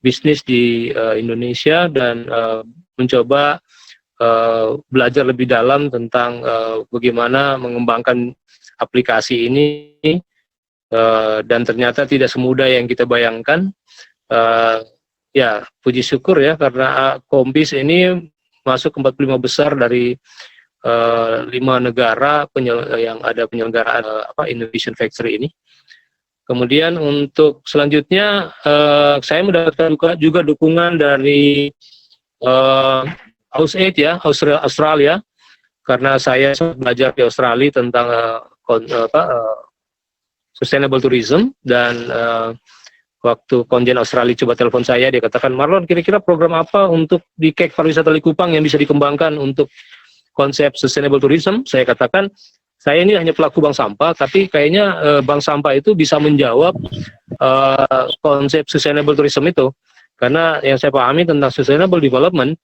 bisnis di Indonesia, dan mencoba belajar lebih dalam tentang bagaimana mengembangkan aplikasi ini, dan ternyata tidak semudah yang kita bayangkan. Ya, puji syukur ya, karena Kompis ini masuk ke 45 besar dari 5 negara yang ada penyelenggaraan Innovation Factory ini. Kemudian untuk selanjutnya saya mendapatkan juga dukungan dari AusAid, ya, Australia, karena saya belajar di Australia tentang sustainable tourism, dan waktu konjen Australia coba telepon saya, dia katakan, Marlon, kira-kira program apa untuk di KEK Pariwisata Likupang yang bisa dikembangkan untuk konsep sustainable tourism? Saya katakan, saya ini hanya pelaku bank sampah, tapi kayaknya bank sampah itu bisa menjawab konsep sustainable tourism itu. Karena yang saya pahami tentang sustainable development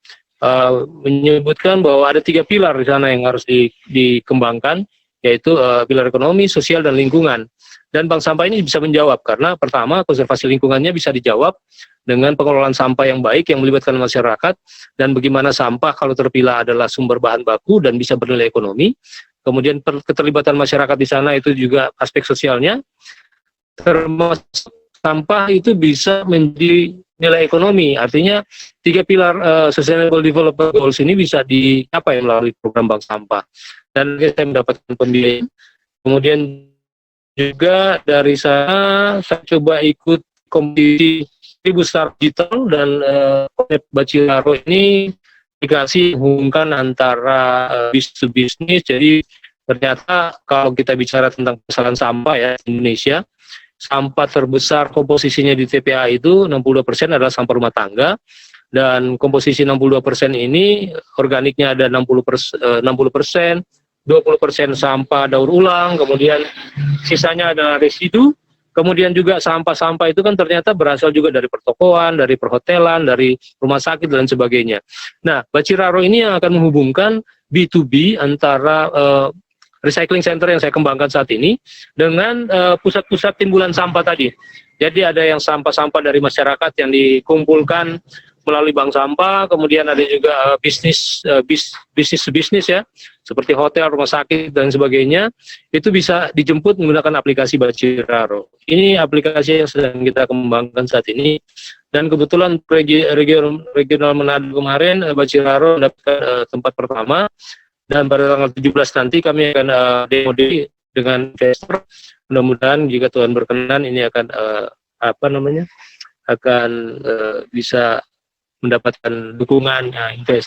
menyebutkan bahwa ada 3 pilar di sana yang harus dikembangkan, yaitu pilar ekonomi, sosial, dan lingkungan. Dan bank sampah ini bisa menjawab, karena pertama, konservasi lingkungannya bisa dijawab dengan pengelolaan sampah yang baik yang melibatkan masyarakat, dan bagaimana sampah kalau terpilah adalah sumber bahan baku dan bisa bernilai ekonomi. Kemudian keterlibatan masyarakat di sana itu juga aspek sosialnya, termasuk sampah itu bisa menjadi nilai ekonomi. Artinya 3 pilar Sustainable Development Goals ini bisa dicapai melalui program bank sampah. Dan saya mendapatkan pembiayaan. Kemudian juga dari sana saya coba ikut kompetisi Seribu Startup Digital, dan konsep Bacilaro ini aplikasi menghubungkan antara bisnis to bisnis. Jadi ternyata kalau kita bicara tentang permasalahan sampah, ya, Indonesia, sampah terbesar komposisinya di TPA itu 62% adalah sampah rumah tangga, dan komposisi 62% ini organiknya ada 60%, 20% sampah daur ulang, kemudian sisanya adalah residu. Kemudian juga sampah-sampah itu kan ternyata berasal juga dari pertokoan, dari perhotelan, dari rumah sakit dan sebagainya. Nah, Baciraro ini yang akan menghubungkan B2B antara recycling center yang saya kembangkan saat ini dengan pusat-pusat timbulan sampah tadi. Jadi ada yang sampah-sampah dari masyarakat yang dikumpulkan melalui bank sampah, kemudian ada juga bisnis ya, seperti hotel, rumah sakit dan sebagainya, itu bisa dijemput menggunakan aplikasi Baciraro. Ini aplikasi yang sedang kita kembangkan saat ini, dan kebetulan regional Manado kemarin Baciraro mendapatkan tempat pertama, dan pada tanggal 17 nanti kami akan demo dengan investor. Mudah-mudahan jika Tuhan berkenan ini akan bisa mendapatkan dukungan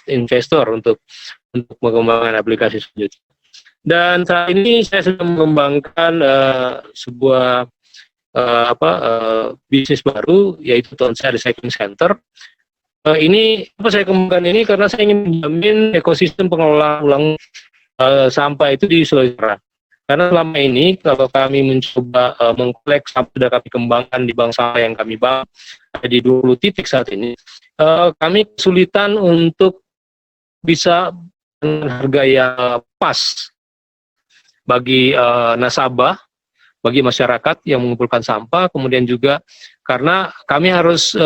investor untuk mengembangkan aplikasi selanjutnya. Dan saat ini saya sedang mengembangkan sebuah bisnis baru, yaitu Tonsa Recycling Center. Ini saya kembangkan ini karena saya ingin menjamin ekosistem pengelolaan ulang sampah itu di Sulawesi Tenggara. Karena selama ini kalau kami mencoba mengkolek sampah sudah kami kembangkan di bank sampah yang kami bangun di 20 titik saat ini, kami kesulitan untuk bisa dengan harga yang pas bagi nasabah, bagi masyarakat yang mengumpulkan sampah. Kemudian juga karena kami harus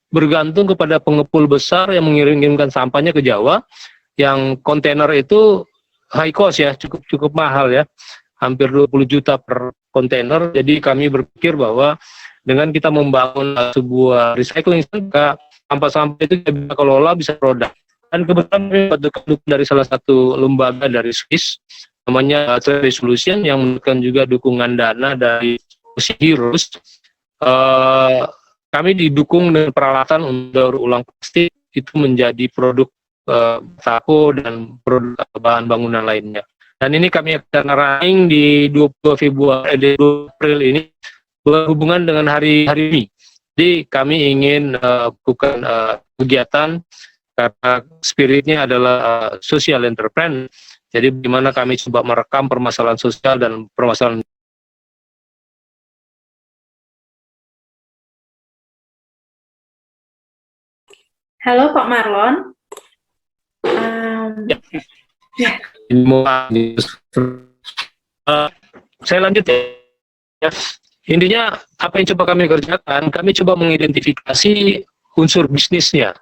bergantung kepada pengepul besar yang mengirimkan sampahnya ke Jawa, yang kontainer itu high cost ya, cukup mahal ya, hampir 20 juta per kontainer. Jadi kami berpikir bahwa dengan kita membangun sebuah recycling center, sampah-sampah itu bisa kelola, bisa produk. Dan kebetulan kami dukung dari salah satu lembaga dari Swiss, namanya Trade Solution, yang memberikan juga dukungan dana dari Heroes. Kami didukung dengan peralatan untuk daur ulang plastik itu menjadi produk tako dan produk bahan bangunan lainnya. Dan ini kami akan running di 20 April ini, berhubungan dengan hari ini. Jadi kami ingin bukan kegiatan, karena spiritnya adalah social entrepreneur. Jadi bagaimana kami coba merekam permasalahan sosial dan permasalahan. Halo Pak Marlon. Ya. Saya lanjut ya. Intinya apa yang coba kami kerjakan, kami coba mengidentifikasi unsur bisnisnya.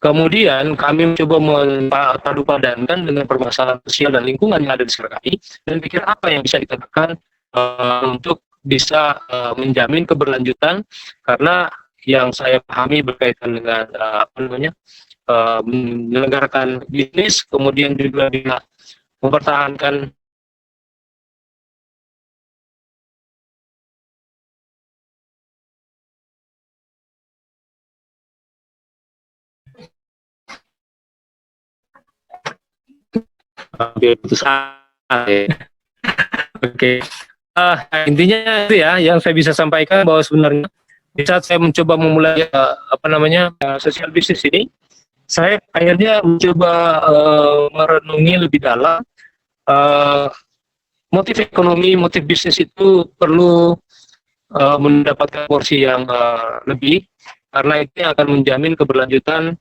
Kemudian kami mencoba mempadu-padankan dengan permasalahan sosial dan lingkungan yang ada di sekitar kami, dan pikir apa yang bisa kita lakukan untuk bisa menjamin keberlanjutan, karena yang saya pahami berkaitan dengan menyelenggarakan bisnis, kemudian juga bisa mempertahankan putus asa. Oke. Intinya itu ya yang saya bisa sampaikan, bahwa sebenarnya di saat saya mencoba memulai sosial bisnis ini, saya akhirnya mencoba merenungi lebih dalam motif ekonomi, motif bisnis itu perlu mendapatkan porsi yang lebih, karena itu yang akan menjamin keberlanjutan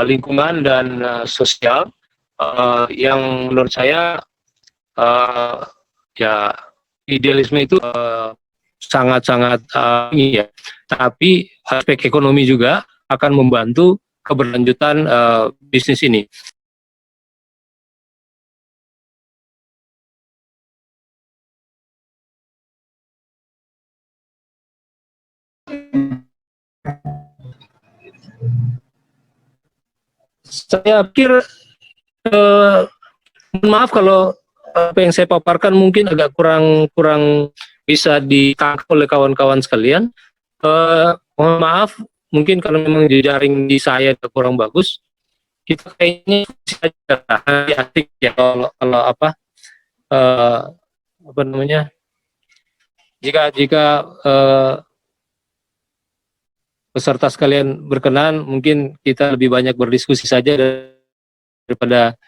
lingkungan dan sosial. Yang menurut saya ya idealisme itu sangat-sangat ya, tapi aspek ekonomi juga akan membantu keberlanjutan bisnis ini. Saya pikir maaf kalau apa yang saya paparkan mungkin agak kurang bisa ditangkap oleh kawan-kawan sekalian. Mohon maaf, mungkin karena memang jejaring di saya kurang bagus. Kita kayaknya asik ya kalau Jika peserta sekalian berkenan, mungkin kita lebih banyak berdiskusi saja daripada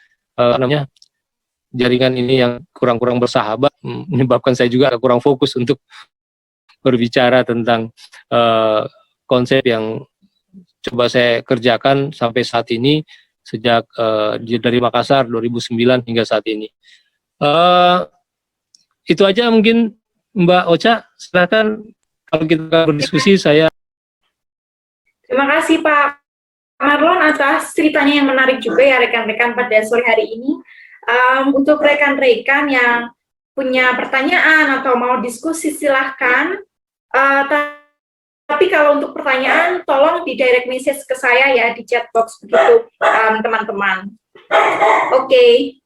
jaringan ini yang kurang-kurang bersahabat, menyebabkan saya juga kurang fokus untuk berbicara tentang konsep yang coba saya kerjakan sampai saat ini sejak dari Makassar 2009 hingga saat ini. Itu aja mungkin Mbak Ocha, silakan kalau kita berdiskusi. Saya Terima kasih Pak Marlon atas ceritanya yang menarik juga ya rekan-rekan pada sore hari ini. Untuk rekan-rekan yang punya pertanyaan atau mau diskusi silahkan. Tapi kalau untuk pertanyaan tolong di direct message ke saya ya di chat box begitu teman-teman. Oke.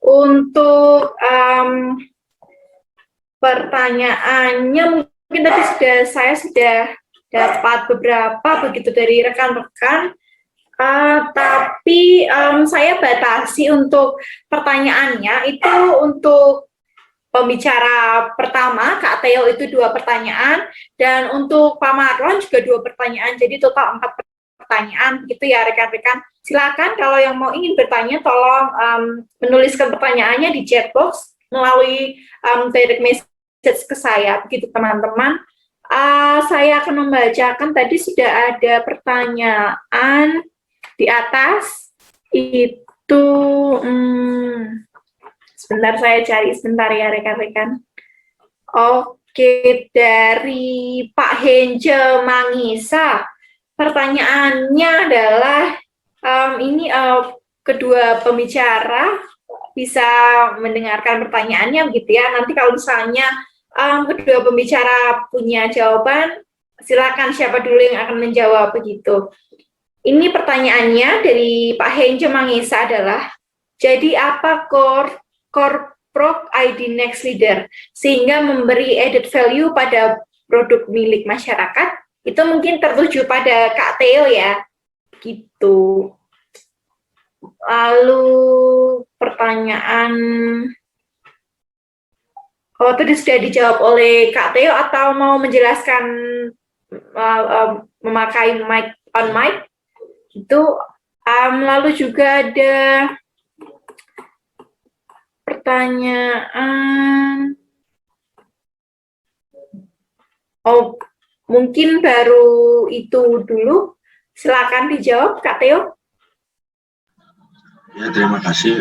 Untuk pertanyaannya mungkin tadi saya sudah dapat beberapa begitu dari rekan-rekan, tapi saya batasi untuk pertanyaannya itu untuk pembicara pertama Kak Theo itu 2 pertanyaan, dan untuk Pak Marlon juga 2 pertanyaan, jadi total 4 pertanyaan gitu ya rekan-rekan. Silakan kalau yang mau ingin bertanya tolong menuliskan pertanyaannya di chat box melalui direct message ke saya begitu teman-teman. Saya akan membacakan, tadi sudah ada pertanyaan di atas itu, sebentar saya cari sebentar ya rekan-rekan. Oke, dari Pak Henje Mangisa, pertanyaannya adalah ini kedua pembicara bisa mendengarkan pertanyaannya begitu ya. Nanti kalau misalnya kedua pembicara punya jawaban, silakan siapa dulu yang akan menjawab begitu. Ini pertanyaannya dari Pak Henje Mangisa adalah, jadi apa core Prog ID Next Leader sehingga memberi added value pada produk milik masyarakat? Itu mungkin tertuju pada Kak Theo ya, gitu. Lalu pertanyaan, tadi sudah dijawab oleh Kak Theo atau mau menjelaskan memakai mic on mic? Itu lalu juga ada pertanyaan, mungkin baru itu dulu, silakan dijawab Kak Theo. Ya, terima kasih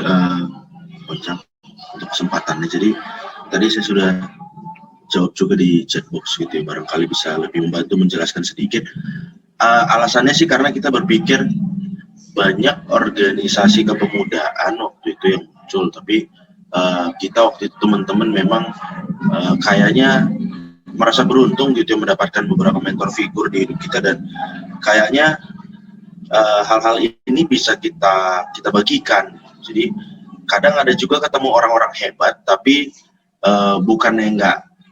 Ocha untuk kesempatannya. Jadi tadi saya sudah jawab juga di chat box gitu ya, barangkali bisa lebih membantu menjelaskan sedikit. Alasannya sih karena kita berpikir banyak organisasi kepemudaan waktu itu yang muncul, tapi kita waktu itu teman-teman memang kayaknya merasa beruntung gitu ya, mendapatkan beberapa mentor figur di hidup kita, dan kayaknya hal-hal ini bisa kita bagikan. Jadi kadang ada juga ketemu orang-orang hebat, tapi bukannya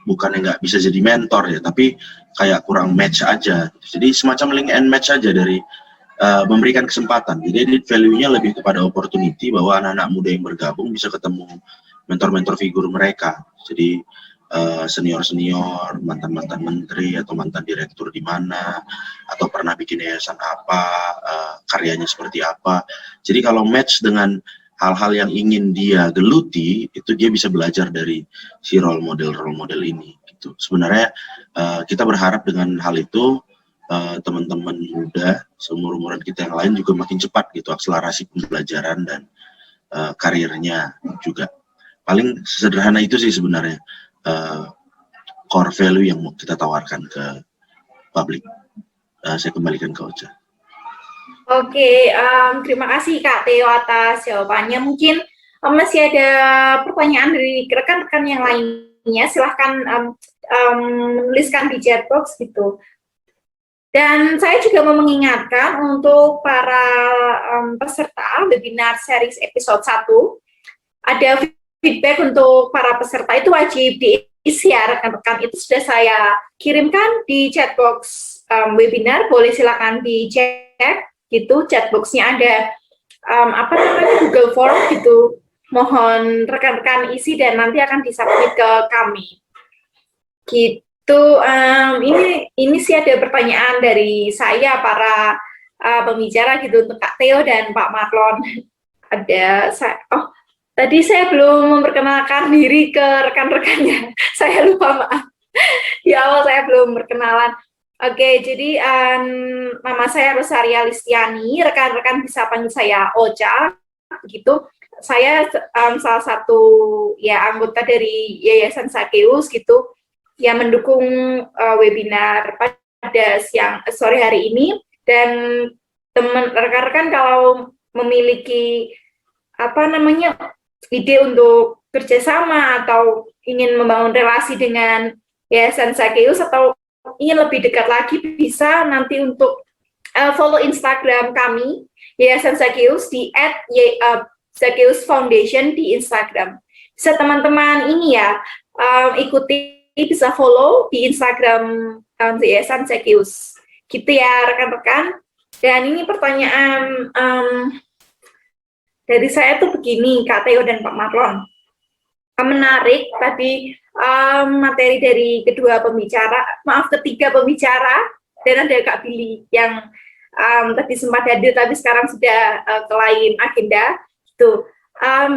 nggak bisa jadi mentor ya, tapi kayak kurang match aja. Jadi semacam link and match aja dari memberikan kesempatan. Jadi value-nya lebih kepada opportunity, bahwa anak-anak muda yang bergabung bisa ketemu mentor-mentor figur mereka. Jadi senior-senior, mantan-mantan menteri atau mantan direktur di mana, atau pernah bikin yayasan apa, karyanya seperti apa. Jadi kalau match dengan hal-hal yang ingin dia geluti, itu dia bisa belajar dari si role model ini. Gitu. Sebenarnya kita berharap dengan hal itu teman-teman muda seumur-umuran kita yang lain juga makin cepat gitu akselerasi pembelajaran dan karirnya juga. Paling sederhana itu sih sebenarnya core value yang mau kita tawarkan ke publik. Saya kembalikan ke Ocha. Oke, terima kasih Kak Theo atas jawabannya. Mungkin masih ada pertanyaan dari rekan-rekan yang lainnya, silahkan menuliskan di chat box gitu. Dan saya juga mau mengingatkan untuk para peserta webinar series episode 1, ada feedback untuk para peserta itu wajib diisi ya rekan-rekan, itu sudah saya kirimkan di chat box webinar, boleh silakan dicek gitu, chat boxnya ada apa namanya Google Form gitu, mohon rekan-rekan isi dan nanti akan disubmit ke kami. Gitu. Ini sih ada pertanyaan dari saya para pembicara gitu untuk Kak Theo dan Pak Marlon. Tadi saya belum memperkenalkan diri ke rekan-rekannya. Saya lupa, maaf. Di awal saya belum berkenalan. Oke, jadi nama saya Rosaria Listiani. Rekan-rekan bisa panggil saya Ocha. Begitu. Saya salah satu anggota dari Yayasan Sakeus gitu yang mendukung webinar pada sore hari ini. Dan rekan-rekan kalau memiliki ide untuk kerjasama atau ingin membangun relasi dengan Yayasan Sakeus atau ingin lebih dekat lagi, bisa nanti untuk follow Instagram kami Yayasan Sakeus di @Sakeus Foundation di Instagram. Bisa teman-teman ini ikuti, bisa follow di Instagram Yayasan Sakeus. Gitu ya rekan-rekan. Dan ini pertanyaan dari saya tuh begini, Kak Theo dan Pak Marlon. Menarik tadi materi dari ketiga pembicara, dan ada Kak Billy yang tadi sempat hadir tapi sekarang sudah ke lain agenda. Gitu.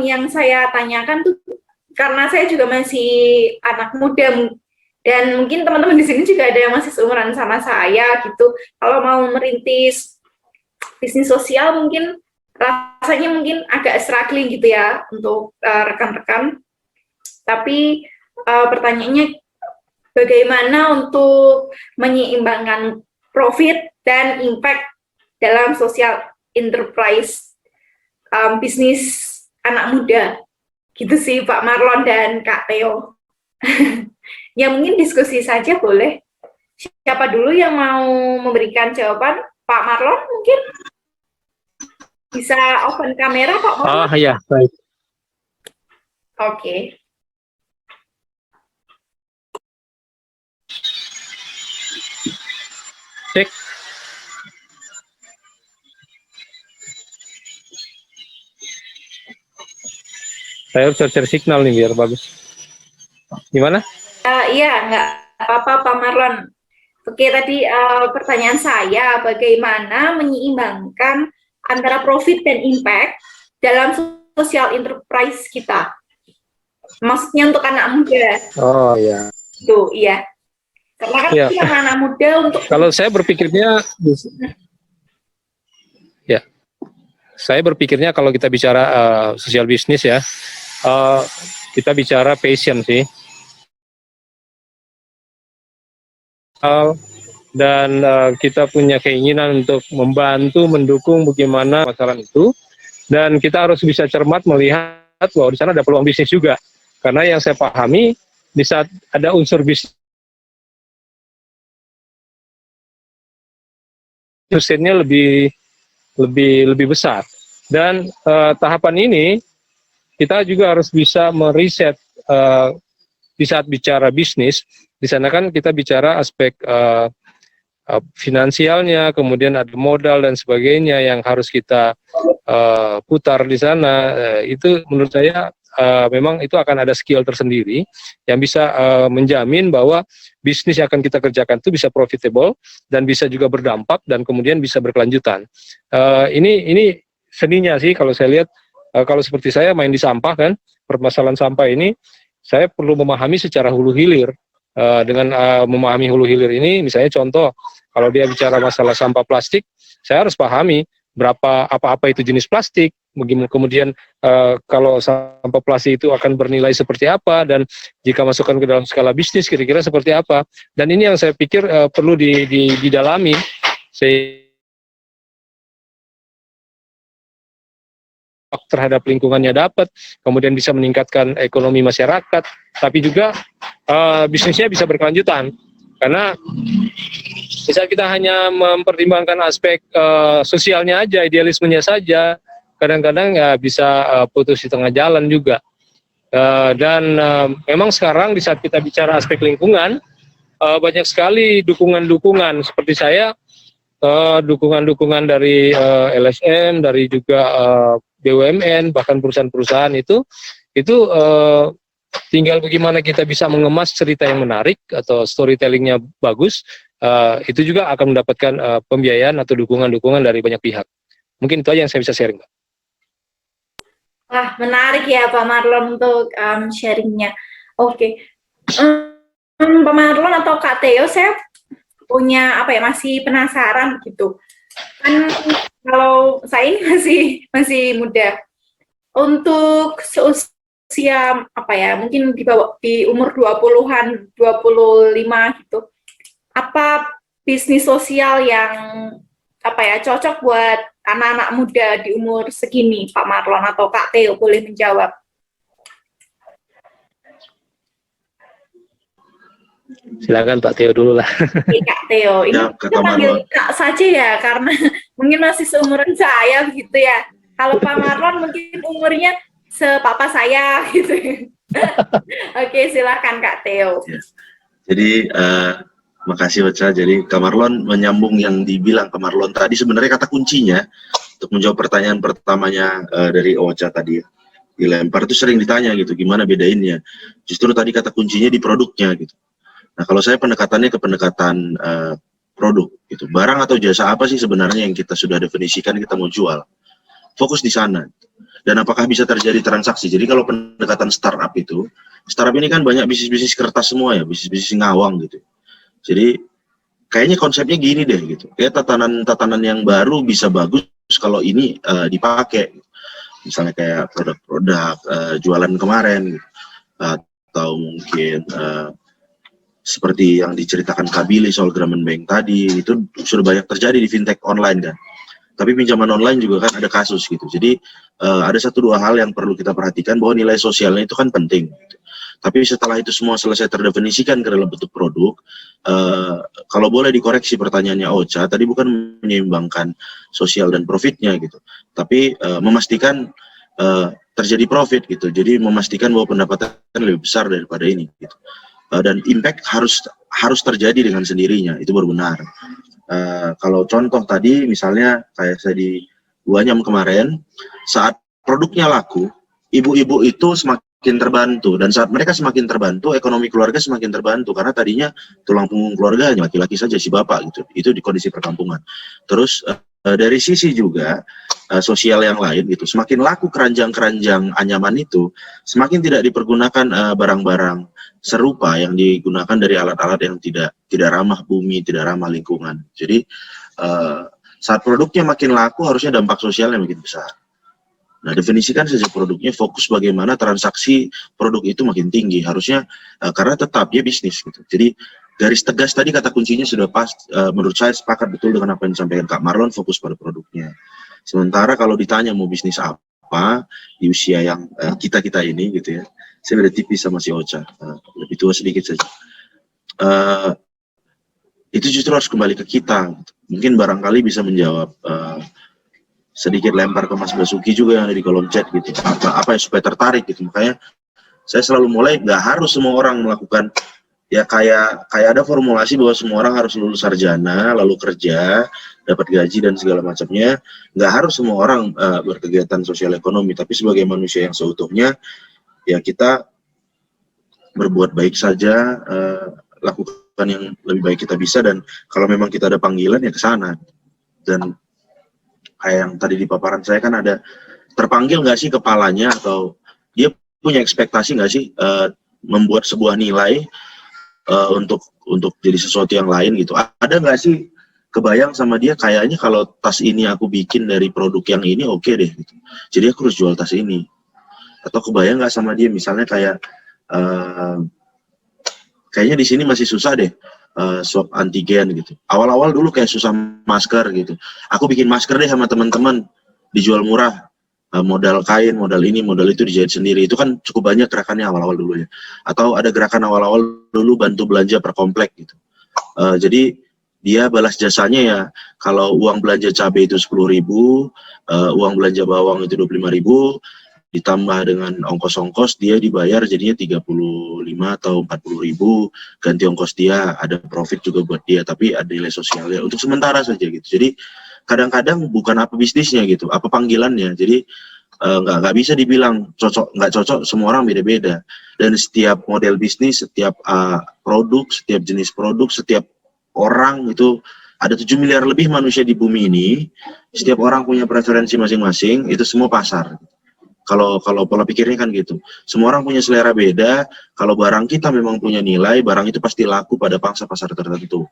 Yang saya tanyakan tuh, karena saya juga masih anak muda dan mungkin teman-teman di sini juga ada yang masih seumuran sama saya gitu. Kalau mau merintis bisnis sosial mungkin rasanya mungkin agak struggling gitu ya untuk rekan-rekan. Tapi pertanyaannya bagaimana untuk menyeimbangkan profit dan impact dalam social enterprise bisnis anak muda. Gitu sih Pak Marlon dan Kak Theo. Ya mungkin diskusi saja boleh. Siapa dulu yang mau memberikan jawaban? Pak Marlon mungkin? Bisa open kamera Pak Marlon? Ya, baik. Oke. Cek. Saya harus cari signal nih biar bagus. Gimana? Iya, nggak apa-apa Pak Marlon. Oke, tadi pertanyaan saya, bagaimana menyeimbangkan antara profit dan impact dalam social enterprise kita? Maksudnya untuk anak muda. Oh iya. Tuh, iya. Karena kan kita anak muda untuk... Kalau saya berpikirnya, saya berpikirnya kalau kita bicara sosial bisnis ya, kita bicara passion sih. Dan kita punya keinginan untuk membantu, mendukung bagaimana masalah itu, dan kita harus bisa cermat melihat bahwa di sana ada peluang bisnis juga, karena yang saya pahami di saat ada unsur bisnis persennya lebih besar, dan tahapan ini kita juga harus bisa meriset di saat bicara bisnis. Di sana kan kita bicara aspek finansialnya, kemudian ada modal dan sebagainya yang harus kita putar di sana. Itu menurut saya memang itu akan ada skill tersendiri yang bisa menjamin bahwa bisnis yang akan kita kerjakan itu bisa profitable dan bisa juga berdampak dan kemudian bisa berkelanjutan. Ini seninya sih kalau saya lihat. Kalau seperti saya main di sampah kan, permasalahan sampah ini saya perlu memahami secara hulu hilir. Dengan memahami hulu hilir ini, misalnya contoh, kalau dia bicara masalah sampah plastik, saya harus pahami apa itu jenis plastik, kemudian kalau sampah plastik itu akan bernilai seperti apa, dan jika masukkan ke dalam skala bisnis kira-kira seperti apa. Dan ini yang saya pikir perlu didalami, terhadap lingkungannya dapat, kemudian bisa meningkatkan ekonomi masyarakat, tapi juga bisnisnya bisa berkelanjutan. Karena bisa kita hanya mempertimbangkan aspek sosialnya aja, idealismenya saja, kadang-kadang ya bisa putus di tengah jalan juga. Dan memang sekarang di saat kita bicara aspek lingkungan, banyak sekali dukungan-dukungan seperti saya, dukungan-dukungan dari LSM, dari juga BUMN, bahkan perusahaan-perusahaan itu tinggal bagaimana kita bisa mengemas cerita yang menarik atau storytellingnya bagus, itu juga akan mendapatkan pembiayaan atau dukungan-dukungan dari banyak pihak. Mungkin itu aja yang saya bisa sharing, Pak. Wah, menarik ya Pak Marlon untuk sharingnya. Oke. Pak Marlon atau Kak Theo, saya punya masih penasaran gitu. Kan kalau saya ini masih muda. Untuk seusia mungkin di umur 20-an, 25 gitu. Apa bisnis sosial yang cocok buat anak-anak muda di umur segini, Pak Marlon atau Kak Theo boleh menjawab. Silakan Pak Theo dulu lah. Kak Theo, ini Ya, kita panggil Kak saja ya, karena mungkin masih seumuran saya gitu ya. Kalau Pak Marlon mungkin umurnya sepapa saya gitu. Oke, silakan Kak Theo. Ya. Jadi makasih Ocha. Jadi Kak Marlon menyambung yang dibilang Kak Marlon tadi, sebenarnya kata kuncinya untuk menjawab pertanyaan pertamanya dari Ocha tadi dilempar itu sering ditanya gitu, gimana bedainnya. Justru tadi kata kuncinya di produknya gitu. Nah, kalau saya pendekatannya ke pendekatan produk gitu. Barang atau jasa apa sih sebenarnya yang kita sudah definisikan kita mau jual? Fokus di sana. Dan apakah bisa terjadi transaksi? Jadi kalau pendekatan startup ini kan banyak bisnis-bisnis kertas semua ya, bisnis-bisnis ngawang gitu. Jadi kayaknya konsepnya gini deh gitu. Kayak tatanan yang baru bisa bagus kalau ini dipakai. Misalnya kayak produk-produk jualan kemarin gitu. Atau mungkin seperti yang diceritakan Kabili soal Grameenbank tadi, itu sudah banyak terjadi di fintech online kan. Tapi pinjaman online juga kan ada kasus gitu. Jadi ada 1-2 hal yang perlu kita perhatikan, bahwa nilai sosialnya itu kan penting gitu. Tapi setelah itu semua selesai terdefinisikan ke dalam bentuk produk, kalau boleh dikoreksi pertanyaannya Ocha, tadi bukan menyeimbangkan sosial dan profitnya gitu, tapi memastikan terjadi profit gitu. Jadi memastikan bahwa pendapatan lebih besar daripada ini gitu. Dan impact harus terjadi dengan sendirinya, itu baru benar. Kalau contoh tadi misalnya kayak saya di Guanyam kemarin, saat produknya laku, ibu-ibu itu semakin terbantu, dan saat mereka semakin terbantu, ekonomi keluarga semakin terbantu, karena tadinya tulang punggung keluarga hanya laki-laki saja, si bapak gitu. Itu di kondisi perkampungan. Terus dari sisi juga sosial yang lain gitu, semakin laku keranjang-keranjang anyaman itu, semakin tidak dipergunakan barang-barang serupa yang digunakan dari alat-alat yang tidak ramah bumi, tidak ramah lingkungan. Jadi saat produknya makin laku, harusnya dampak sosialnya makin besar. Nah, definisikan saja produknya, fokus bagaimana transaksi produk itu makin tinggi, harusnya karena tetap dia bisnis gitu. Jadi garis tegas tadi kata kuncinya sudah pas, menurut saya sepakat betul dengan apa yang disampaikan Kak Marlon, fokus pada produknya. Sementara kalau ditanya mau bisnis apa di usia yang kita ini gitu ya, saya beda tipis sama si Ocha, lebih tua sedikit saja. Itu justru harus kembali ke kita. Mungkin barangkali bisa menjawab sedikit lempar ke Mas Basuki juga yang ada di kolom chat gitu. Apa yang supaya tertarik gitu. Makanya saya selalu mulai, nggak harus semua orang melakukan ya kayak ada formulasi bahwa semua orang harus lulus sarjana lalu kerja dapat gaji dan segala macamnya. Nggak harus semua orang berkegiatan sosial ekonomi, tapi sebagai manusia yang seutuhnya ya kita berbuat baik saja, lakukan yang lebih baik kita bisa, dan kalau memang kita ada panggilan ya ke sana. Dan kayak yang tadi di paparan saya kan ada, terpanggil nggak sih kepalanya, atau dia punya ekspektasi nggak sih membuat sebuah nilai untuk jadi sesuatu yang lain gitu. Ada nggak sih kebayang sama dia, kayaknya kalau tas ini aku bikin dari produk yang ini oke deh gitu. Jadi aku harus jual tas ini. Atau kebayang nggak sama dia misalnya kayak kayaknya di sini masih susah deh swab antigen gitu. Awal-awal dulu kayak susah masker gitu. Aku bikin masker deh sama teman-teman, dijual murah. Modal kain, modal ini, modal itu dijahit sendiri. Itu kan cukup banyak gerakannya awal-awal dulu ya. Atau ada gerakan awal-awal dulu bantu belanja per komplek gitu. Jadi dia balas jasanya ya, kalau uang belanja cabai itu 10.000, uang belanja bawang itu 25.000, ditambah dengan ongkos-ongkos dia dibayar jadinya 35 atau 40.000, ganti ongkos dia, ada profit juga buat dia, tapi ada nilai sosialnya untuk sementara saja gitu. Jadi kadang-kadang bukan apa bisnisnya gitu, apa panggilannya. Jadi nggak bisa dibilang cocok nggak cocok, semua orang beda-beda, dan setiap model bisnis, setiap produk, setiap jenis produk, setiap orang itu ada 7 miliar lebih manusia di bumi ini, setiap orang punya preferensi masing-masing, itu semua pasar. Kalau pola pikirnya kan gitu, semua orang punya selera beda. Kalau barang kita memang punya nilai, barang itu pasti laku pada pangsa pasar tertentu.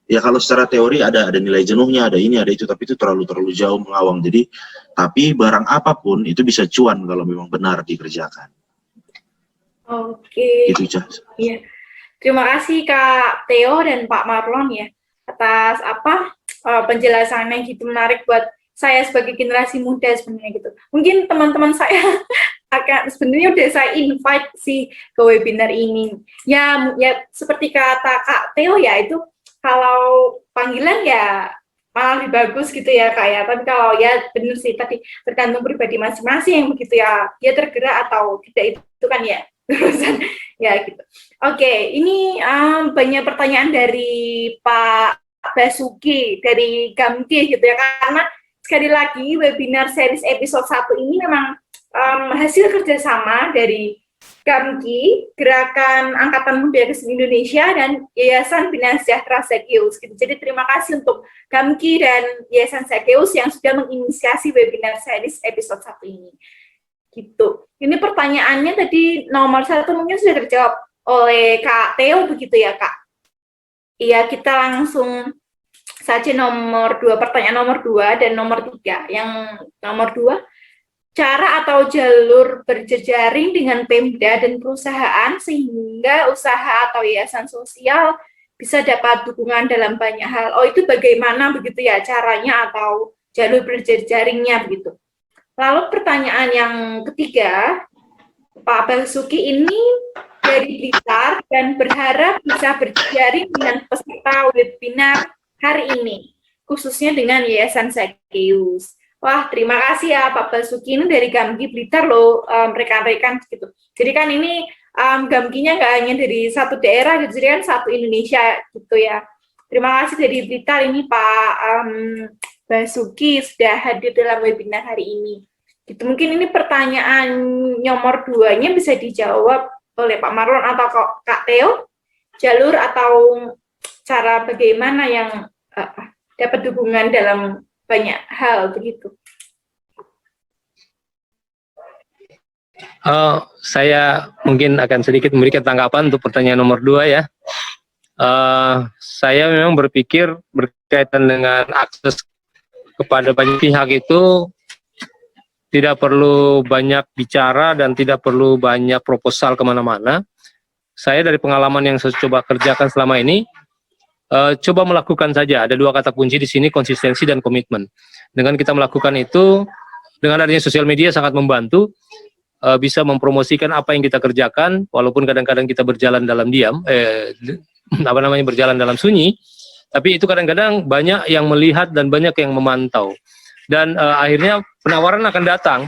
Ya kalau secara teori ada nilai jenuhnya, ada ini, ada itu, tapi itu terlalu jauh mengawang. Jadi, tapi barang apapun itu bisa cuan kalau memang benar dikerjakan. Oke. Gitu, Cah. Iya. Terima kasih Kak Theo dan Pak Marlon ya atas penjelasannya gitu, menarik buat saya sebagai generasi muda sebenarnya gitu. Mungkin teman-teman saya akan sebenarnya udah saya invite sih ke webinar ini. Ya seperti kata Kak Theo ya, itu kalau panggilan ya malah lebih bagus gitu ya Kak ya. Tapi kalau ya benar sih tadi tergantung pribadi masing-masing begitu ya, dia tergerak atau tidak, itu kan ya urusan ya gitu. Oke, ini banyak pertanyaan dari Pak Basuki dari Gamki gitu ya, karena sekali lagi webinar series episode 1 ini memang hasil kerjasama dari Gamki, Gerakan Angkatan Muda Kristen Indonesia, dan Yayasan Bina Sejahtera Zakeus gitu. Jadi terima kasih untuk Gamki dan Yayasan Zakeus yang sudah menginisiasi webinar series episode 1 ini. Gitu. Ini pertanyaannya tadi nomor 1 mungkin sudah terjawab oleh Kak Theo begitu ya Kak? Iya, kita langsung saja pertanyaan nomor 2 dan nomor 3. Yang nomor 2, cara atau jalur berjejaring dengan Pemda dan perusahaan sehingga usaha atau yayasan sosial bisa dapat dukungan dalam banyak hal. Oh, itu bagaimana begitu ya caranya atau jalur berjejaringnya begitu. Lalu pertanyaan yang ketiga, Pak Basuki ini dari Blitar dan berharap bisa berjejaring dengan peserta webinar hari ini, khususnya dengan Yayasan Zakeus. Wah, terima kasih ya Pak Basuki, ini dari Gamki Blitar loh, rekan-rekan gitu. Jadi kan ini Gamkinya nggak hanya dari satu daerah, gitu, jadi kan satu Indonesia gitu ya. Terima kasih dari Blitar ini Pak Basuki sudah hadir dalam webinar hari ini. Gitu. Mungkin ini pertanyaan nomor 2-nya bisa dijawab oleh Pak Marlon atau Kak Theo, jalur atau cara bagaimana yang dapat dukungan dalam banyak hal begitu. Saya mungkin akan sedikit memberikan tanggapan untuk pertanyaan nomor 2 ya. Saya memang berpikir berkaitan dengan akses kepada banyak pihak itu tidak perlu banyak bicara dan tidak perlu banyak proposal kemana-mana. Saya dari pengalaman yang saya coba kerjakan selama ini, coba melakukan saja. Ada 2 kata kunci di sini, konsistensi dan komitmen. Dengan kita melakukan itu, dengan adanya sosial media sangat membantu, bisa mempromosikan apa yang kita kerjakan, walaupun kadang-kadang kita berjalan dalam diam, berjalan dalam sunyi, tapi itu kadang-kadang banyak yang melihat dan banyak yang memantau. Dan akhirnya penawaran akan datang.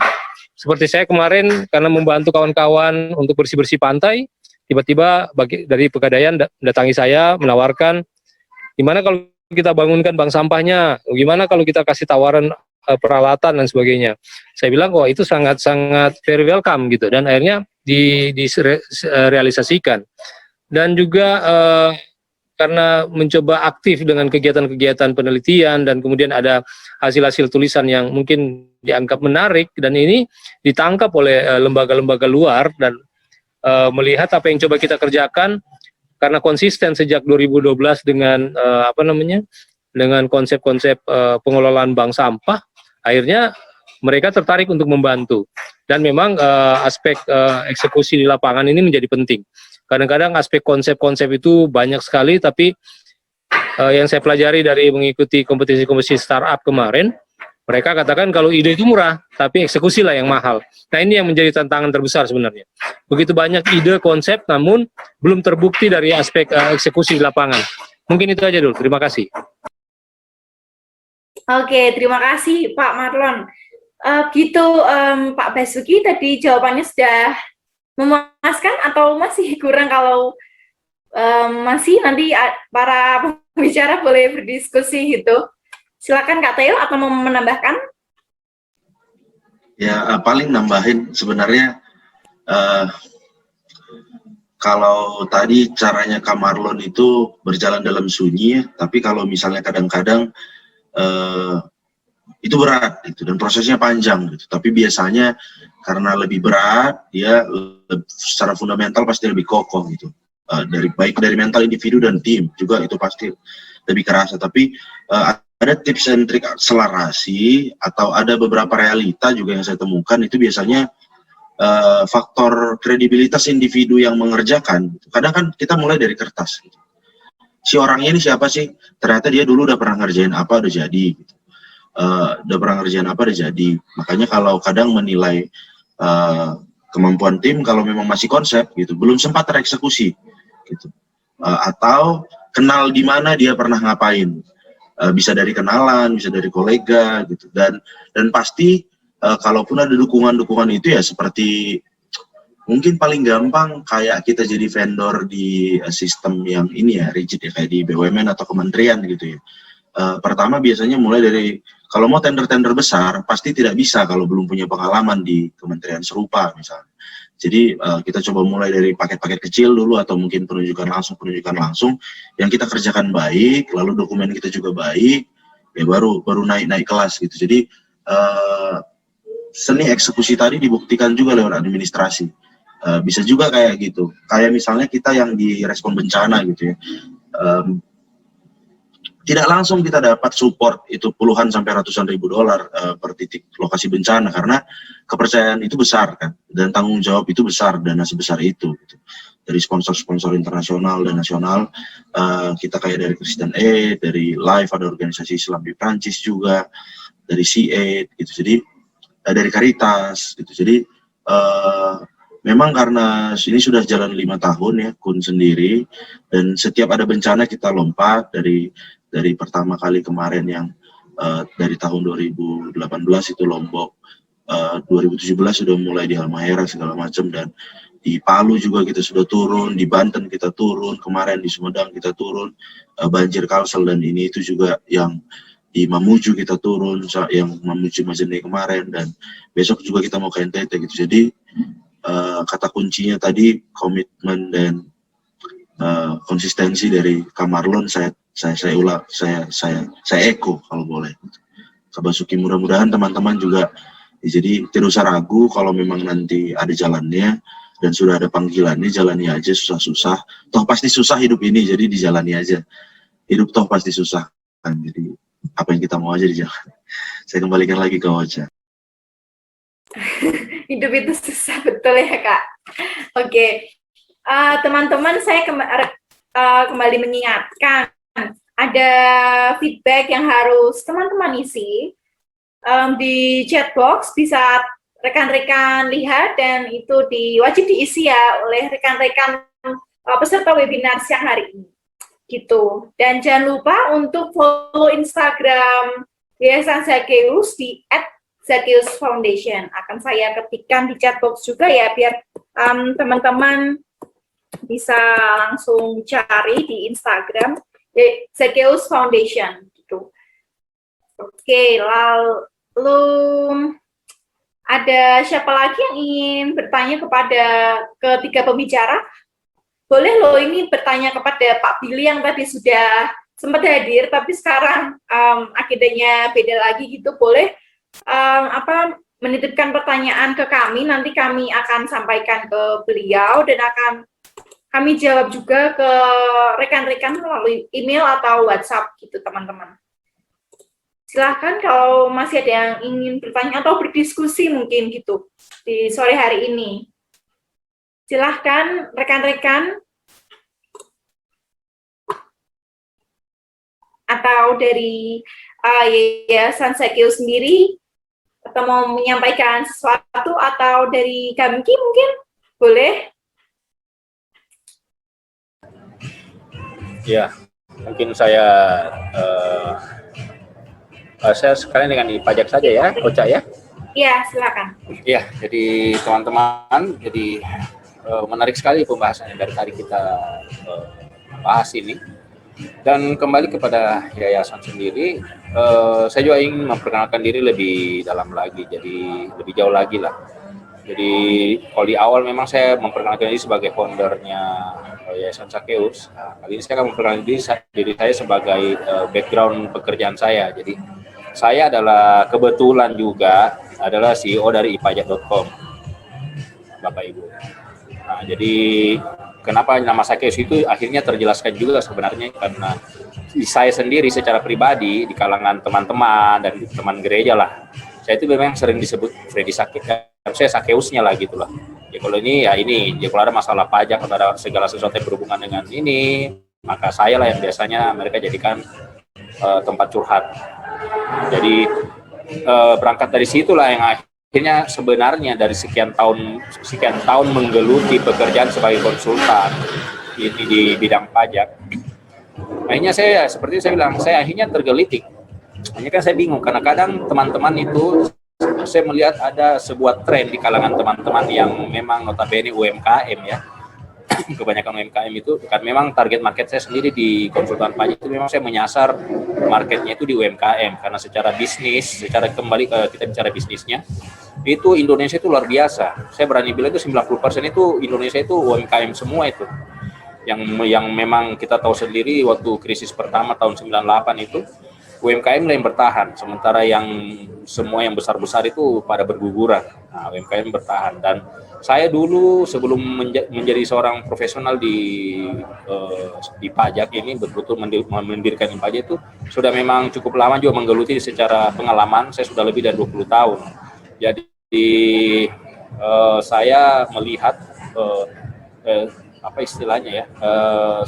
Seperti saya kemarin karena membantu kawan-kawan untuk bersih-bersih pantai, tiba-tiba dari Pegadaian datangi saya menawarkan, gimana kalau kita bangunkan bank sampahnya, gimana kalau kita kasih tawaran peralatan dan sebagainya. Saya bilang, wah itu sangat-sangat very welcome gitu, dan akhirnya direalisasikan. Dan juga karena mencoba aktif dengan kegiatan-kegiatan penelitian dan kemudian ada hasil-hasil tulisan yang mungkin dianggap menarik dan ini ditangkap oleh lembaga-lembaga luar dan melihat apa yang coba kita kerjakan karena konsisten sejak 2012 dengan dengan konsep-konsep pengelolaan bank sampah, akhirnya mereka tertarik untuk membantu dan memang aspek eksekusi di lapangan ini menjadi penting. Kadang-kadang aspek konsep-konsep itu banyak sekali, tapi yang saya pelajari dari mengikuti kompetisi-kompetisi startup kemarin, mereka katakan kalau ide itu murah, tapi eksekusi lah yang mahal. Nah ini yang menjadi tantangan terbesar sebenarnya. Begitu banyak ide, konsep, namun belum terbukti dari aspek eksekusi di lapangan. Mungkin itu aja dulu, terima kasih. Oke, terima kasih Pak Marlon. Pak Basuki tadi jawabannya sudah memuaskan atau masih kurang? Kalau masih, nanti para pembicara boleh berdiskusi gitu. Silakan Kak Theo, atau mau menambahkan? Ya, paling nambahin sebenarnya kalau tadi caranya Kak Marlon itu berjalan dalam sunyi, tapi kalau misalnya kadang-kadang itu berat gitu dan prosesnya panjang gitu. Tapi biasanya karena lebih berat, dia secara fundamental pasti lebih kokoh gitu. Baik dari mental individu dan tim juga itu pasti lebih kerasa. Tapi ada tips and trik akselerasi atau ada beberapa realita juga yang saya temukan itu biasanya faktor kredibilitas individu yang mengerjakan. Kadang kan kita mulai dari kertas. Gitu. Si orangnya ini siapa sih? Ternyata dia dulu udah pernah ngerjain apa, udah jadi. Gitu. Udah pernah ngerjain apa, udah jadi. Makanya kalau kadang menilai kemampuan tim, kalau memang masih konsep, gitu, belum sempat tereksekusi. Gitu. Atau kenal di mana dia pernah ngapain. Bisa dari kenalan, bisa dari kolega, gitu. Dan pasti kalaupun ada dukungan-dukungan itu ya seperti mungkin paling gampang kayak kita jadi vendor di sistem yang ini ya rigid ya kayak di BUMN atau kementerian gitu ya. Pertama biasanya mulai dari kalau mau tender-tender besar pasti tidak bisa kalau belum punya pengalaman di kementerian serupa misalnya. Jadi kita coba mulai dari paket-paket kecil dulu atau mungkin penunjukan langsung yang kita kerjakan baik, lalu dokumen kita juga baik, ya baru naik kelas gitu. Jadi seni eksekusi tadi dibuktikan juga lewat administrasi. Bisa juga kayak gitu. Kayak misalnya kita yang di respon bencana gitu ya. Tidak langsung kita dapat support itu puluhan sampai ratusan ribu dolar per titik lokasi bencana karena kepercayaan itu besar kan dan tanggung jawab itu besar, dana sebesar itu gitu. Dari sponsor-sponsor internasional dan nasional, kita kayak dari Kristen Aid, dari Life, ada organisasi Islam di Prancis juga, dari C8 gitu. Jadi dari Caritas gitu. Jadi memang karena ini sudah jalan 5 tahun ya Kun sendiri, dan setiap ada bencana kita lompat dari pertama kali kemarin yang dari tahun 2018 itu Lombok, 2017 sudah mulai di Halmahera segala macam, dan di Palu juga kita sudah turun, di Banten kita turun, kemarin di Sumedang kita turun, banjir Kalsel, dan ini itu juga yang di Mamuju kita turun, yang Mamuju Majene kemarin, dan besok juga kita mau ke NTT gitu. Jadi kata kuncinya tadi komitmen dan konsistensi dari Kak Marlon saya eko kalau boleh. Kak Basuki, mudah-mudahan teman-teman juga jadi tidak usah ragu kalau memang nanti ada jalannya dan sudah ada panggilannya, jalani aja susah-susah. Toh pasti susah hidup ini, jadi dijalani aja. Hidup toh pasti susah kan, jadi apa yang kita mau aja dijalani. Saya kembalikan lagi ke Ocha. Hidup itu susah, betul ya Kak. Oke. Teman-teman, saya kembali mengingatkan ada feedback yang harus teman-teman isi di chat box, bisa rekan-rekan lihat, dan itu wajib diisi ya oleh rekan-rekan peserta webinar siang hari ini gitu. Dan jangan lupa untuk follow Instagram Yayasan Zaccheus di @Zaccheus Foundation. Akan saya ketikkan di chat box juga ya, biar teman-teman bisa langsung cari di Instagram Zaccheus Foundation gitu. Oke, lalu ada siapa lagi yang ingin bertanya kepada ketiga pembicara? Boleh loh ini bertanya kepada Pak Billy yang tadi sudah sempat hadir, tapi sekarang agendanya beda lagi gitu. Boleh menitipkan pertanyaan ke kami, nanti kami akan sampaikan ke beliau dan akan kami jawab juga ke rekan-rekan melalui email atau WhatsApp gitu teman-teman. Silahkan kalau masih ada yang ingin bertanya atau berdiskusi mungkin gitu di sore hari ini. Silahkan rekan-rekan atau dari Yayasan Zaccheus sendiri, atau mau menyampaikan sesuatu, atau dari Gamki mungkin boleh. Ya, mungkin saya sekalian dengan dipajak saja ya, Ocha ya. Iya, silakan. Ya, jadi teman-teman, jadi menarik sekali pembahasannya dari tadi kita bahas ini. Dan kembali kepada yayasan sendiri, saya juga ingin memperkenalkan diri lebih dalam lagi, jadi lebih jauh lagi lah. Jadi kalau di awal memang saya memperkenalkan diri sebagai foundernya Yayasan Sakeus. Nah, kali ini saya akan memperkenalkan diri saya sebagai background pekerjaan saya. Jadi saya adalah kebetulan juga adalah CEO dari ipajak.com, Bapak Ibu. Nah, jadi kenapa nama Sakeus itu akhirnya terjelaskan juga sebenarnya karena saya sendiri secara pribadi di kalangan teman-teman dan teman gereja lah, saya itu memang sering disebut Freddy Sakeus, saya Sakeusnya lah gitu lah. Ya kalau ini ya ini, ya kalau ada masalah pajak atau ada segala sesuatu yang berhubungan dengan ini, maka saya lah yang biasanya mereka jadikan tempat curhat. Jadi berangkat dari situlah yang akhirnya sebenarnya dari sekian tahun menggeluti pekerjaan sebagai konsultan ini di bidang pajak. Akhirnya saya seperti saya bilang, saya akhirnya tergelitik. Hanya kan saya bingung karena kadang teman-teman itu saya melihat ada sebuah tren di kalangan teman-teman yang memang notabene UMKM ya. Kebanyakan UMKM itu kan memang target market saya sendiri di konsultan pajak itu memang saya menyasar marketnya itu di UMKM karena secara bisnis, secara kembali kita bicara bisnisnya itu Indonesia itu luar biasa. Saya berani bilang itu 90% itu Indonesia itu UMKM semua itu. Yang memang kita tahu sendiri waktu krisis pertama tahun 98 itu UMKM yang bertahan, sementara yang semua yang besar-besar itu pada berguguran. Nah, UMKM bertahan dan saya dulu sebelum menjadi seorang profesional di pajak ini betul-betul mendirikan pajak itu sudah memang cukup lama juga menggeluti secara pengalaman. Saya sudah lebih dari 20 tahun. Jadi saya melihat apa istilahnya ya?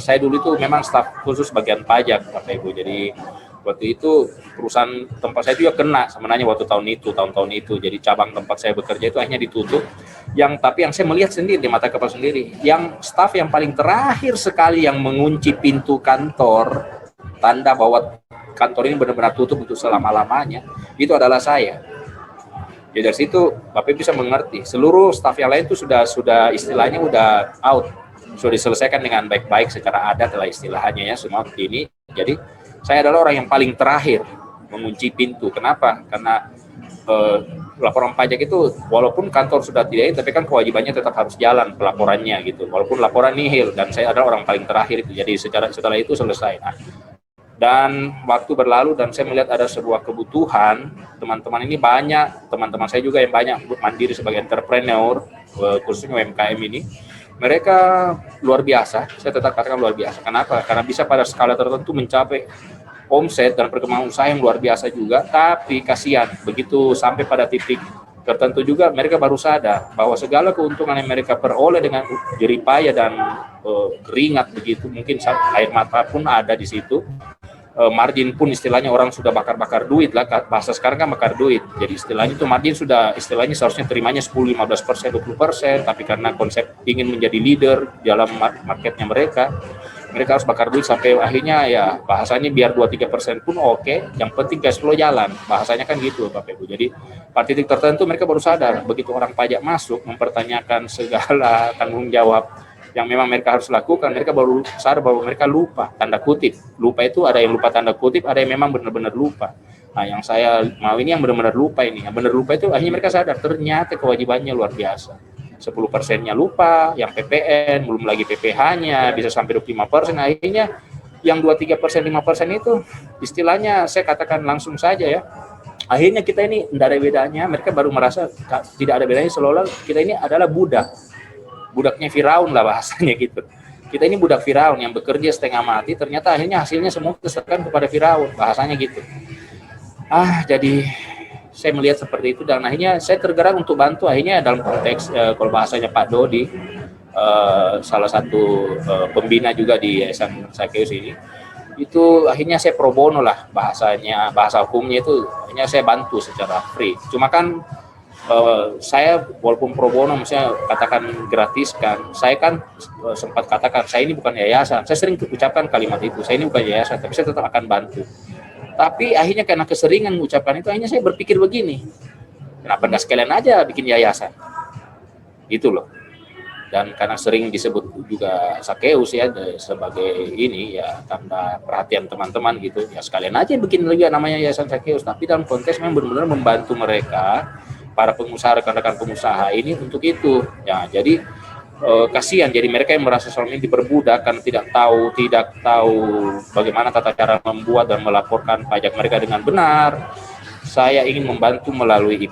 Saya dulu itu memang staf khusus bagian pajak, Bapak Ibu. Jadi waktu itu perusahaan tempat saya juga kena sebenarnya waktu tahun-tahun itu. Jadi cabang tempat saya bekerja itu akhirnya ditutup. Tapi yang saya melihat sendiri di mata kepala sendiri, yang staf yang paling terakhir sekali yang mengunci pintu kantor, tanda bahwa kantor ini benar-benar tutup untuk selama-lamanya, itu adalah saya. Jadi dari situ Bapak bisa mengerti, seluruh staf yang lain itu sudah istilahnya udah out, sudah diselesaikan dengan baik-baik secara adat lah istilahnya ya, semua begini. Jadi saya adalah orang yang paling terakhir mengunci pintu. Kenapa? Karena laporan pajak itu walaupun kantor sudah tidak, tapi kan kewajibannya tetap harus jalan pelaporannya gitu. Walaupun laporan nihil dan saya adalah orang paling terakhir itu. Jadi setelah itu selesai. Nah, dan waktu berlalu dan saya melihat ada sebuah kebutuhan teman-teman ini banyak, teman-teman saya juga yang banyak mandiri sebagai entrepreneur, khususnya UMKM ini. Mereka luar biasa, saya tetap katakan luar biasa. Kenapa? Karena bisa pada skala tertentu mencapai omset dan perkembangan usaha yang luar biasa juga, tapi kasihan, begitu sampai pada titik tertentu juga mereka baru sadar bahwa segala keuntungan yang mereka peroleh dengan jeripaya dan keringat begitu, mungkin air mata pun ada di situ, margin pun istilahnya orang sudah bakar-bakar duit lah, bahasa sekarang kan bakar duit. Jadi istilahnya itu margin sudah istilahnya seharusnya terimanya 10, 15%, 20%, tapi karena konsep ingin menjadi leader dalam marketnya mereka harus bakar duit sampai akhirnya ya bahasanya biar 2-3% pun oke, yang penting cash flow jalan, bahasanya kan gitu Bapak Ibu. Jadi pada titik tertentu mereka baru sadar, begitu orang pajak masuk mempertanyakan segala tanggung jawab yang memang mereka harus lakukan, mereka baru sadar bahwa mereka lupa, tanda kutip. Lupa itu ada yang lupa tanda kutip, ada yang memang benar-benar lupa. Nah, yang saya mau ini yang benar-benar lupa ini. Yang benar lupa itu akhirnya mereka sadar, ternyata kewajibannya luar biasa. 10%-nya lupa, yang PPN, belum lagi PPH-nya, bisa sampai 25%. Akhirnya yang 2-3%, 5% itu istilahnya saya katakan langsung saja ya. Akhirnya kita ini tidak ada bedanya, mereka baru merasa tidak ada bedanya seolah-olah kita ini adalah budaknya Firaun lah bahasanya gitu. Kita ini budak Firaun yang bekerja setengah mati, ternyata akhirnya hasilnya semua diserahkan kepada Firaun, bahasanya gitu. Jadi saya melihat seperti itu dan akhirnya saya tergerak untuk bantu akhirnya dalam konteks kalau bahasanya Pak Dodi, salah satu pembina juga di Yayasan Sakeus ini, itu akhirnya saya pro bono lah bahasanya, bahasa hukumnya itu akhirnya saya bantu secara free. Cuma kan saya walaupun pro bono misalnya katakan gratis kan, saya kan sempat katakan saya ini bukan yayasan. Saya sering ucapkan kalimat itu, saya ini bukan yayasan, tapi saya tetap akan bantu. Tapi akhirnya karena keseringan mengucapkan itu, akhirnya saya berpikir begini, kenapa nggak sekalian aja bikin yayasan? Gitu loh. Dan karena sering disebut juga Sakeus ya sebagai ini ya tanda perhatian teman-teman gitu, ya sekalian aja bikin juga namanya Yayasan Sakeus, tapi dalam konteks memang benar-benar membantu mereka, para pengusaha, rekan-rekan pengusaha ini untuk itu ya. Jadi kasihan jadi mereka yang merasa selama ini diperbudak karena tidak tahu bagaimana tata cara membuat dan melaporkan pajak mereka dengan benar. Saya ingin membantu melalui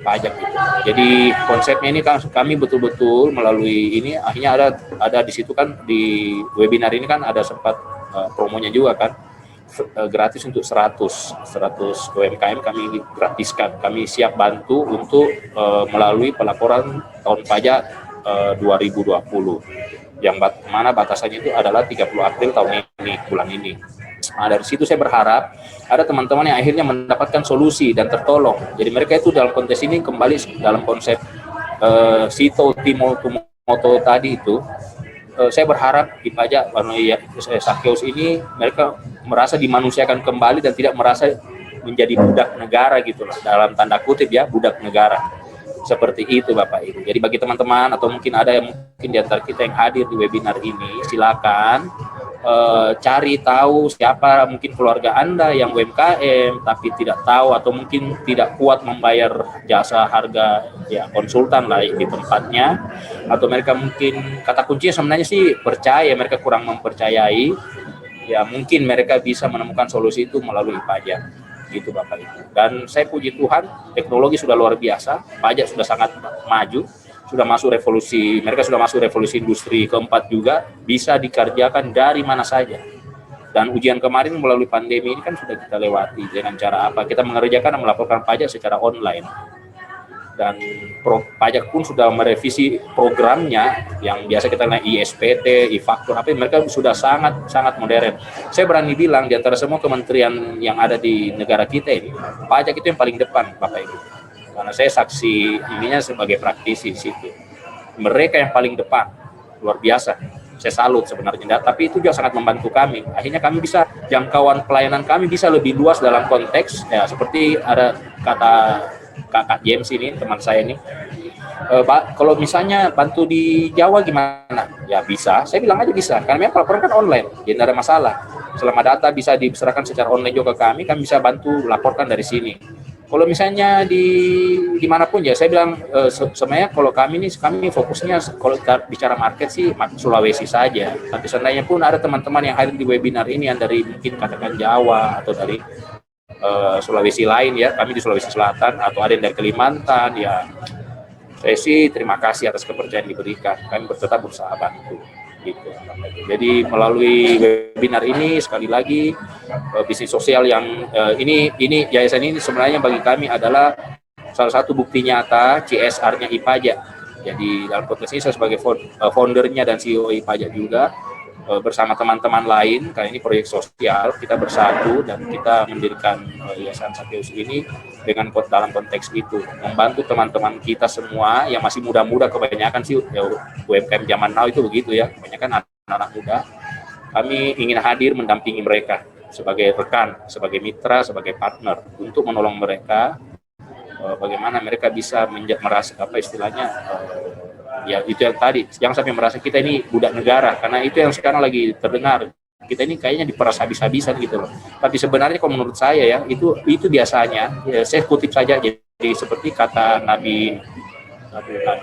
pajak gitu. Jadi konsepnya ini kan kami betul-betul melalui ini akhirnya ada di situ kan, di webinar ini kan ada sempat promonya juga kan, gratis untuk 100 UMKM kami gratiskan. Kami siap bantu untuk melalui pelaporan tahun pajak 2020 yang mana batasannya itu adalah 30 April tahun ini, bulan ini. Nah, dari situ saya berharap ada teman-teman yang akhirnya mendapatkan solusi dan tertolong. Jadi mereka itu dalam konteks ini kembali dalam konsep Sito Timoto tadi itu. Saya berharap di pajak Sakeus ini mereka merasa dimanusiakan kembali dan tidak merasa menjadi budak negara gitu loh, dalam tanda kutip ya, budak negara. Seperti itu Bapak Ibu. Jadi bagi teman-teman atau mungkin ada yang mungkin di antara kita yang hadir di webinar ini, silakan cari tahu siapa mungkin keluarga Anda yang UMKM tapi tidak tahu atau mungkin tidak kuat membayar jasa harga ya konsultan lah di tempatnya, atau mereka mungkin kata kuncinya sebenarnya sih percaya, mereka kurang mempercayai ya, mungkin mereka bisa menemukan solusi itu melalui pajak gitu Bapak Ibu. Dan saya puji Tuhan teknologi sudah luar biasa, pajak sudah sangat maju, sudah masuk revolusi, mereka sudah masuk revolusi industri keempat juga, bisa dikerjakan dari mana saja. Dan ujian kemarin melalui pandemi ini kan sudah kita lewati. Dengan cara apa? Kita mengerjakan dan melaporkan pajak secara online. Dan pajak pun sudah merevisi programnya yang biasa kita lihat ISPT, e-faktur, tapi mereka sudah sangat modern. Saya berani bilang di antara semua kementerian yang ada di negara kita ini, pajak itu yang paling depan Bapak Ibu. Karena saya saksi ininya sebagai praktisi di situ. Mereka yang paling depan, luar biasa. Saya salut sebenarnya, tapi itu juga sangat membantu kami. Akhirnya kami bisa, jangkauan pelayanan kami bisa lebih luas dalam konteks, ya seperti ada kata Kakak James ini, teman saya ini. Pak, kalau misalnya bantu di Jawa gimana? Ya bisa, saya bilang aja bisa. Karena memang pelaporan kan online, jadi tidak ada masalah. Selama data bisa diserahkan secara online juga ke kami bisa bantu laporkan dari sini. Kalau misalnya dimanapun ya, saya bilang sebenarnya kalau kami fokusnya kalau kita bicara market sih Sulawesi saja. Tapi seandainya pun ada teman-teman yang hadir di webinar ini yang dari mungkin katakan Jawa atau dari Sulawesi lain ya, kami di Sulawesi Selatan atau ada yang dari Kalimantan ya, saya sih terima kasih atas kepercayaan diberikan. Kami tetap berusaha bantu. Gitu. Jadi melalui webinar ini sekali lagi bisnis sosial yang ini yayasan ini sebenarnya bagi kami adalah salah satu bukti nyata CSR-nya iPajak. Jadi dalam konteks ini saya sebagai foundernya dan CEO iPajak juga bersama teman-teman lain, karena ini proyek sosial, kita bersatu dan kita mendirikan Yayasan Sakeus ini dengan dalam konteks itu membantu teman-teman kita semua yang masih muda-muda, kebanyakan sih ya, UMKM zaman now itu begitu ya, kebanyakan anak-anak muda. Kami ingin hadir mendampingi mereka sebagai rekan, sebagai mitra, sebagai partner untuk menolong mereka bagaimana mereka bisa merasa apa istilahnya ya itu yang tadi, jangan sampai merasa kita ini budak negara, karena itu yang sekarang lagi terdengar, kita ini kayaknya diperas habis-habisan gitu loh. Tapi sebenarnya kalau menurut saya ya itu biasanya ya, saya kutip saja, jadi seperti kata Nabi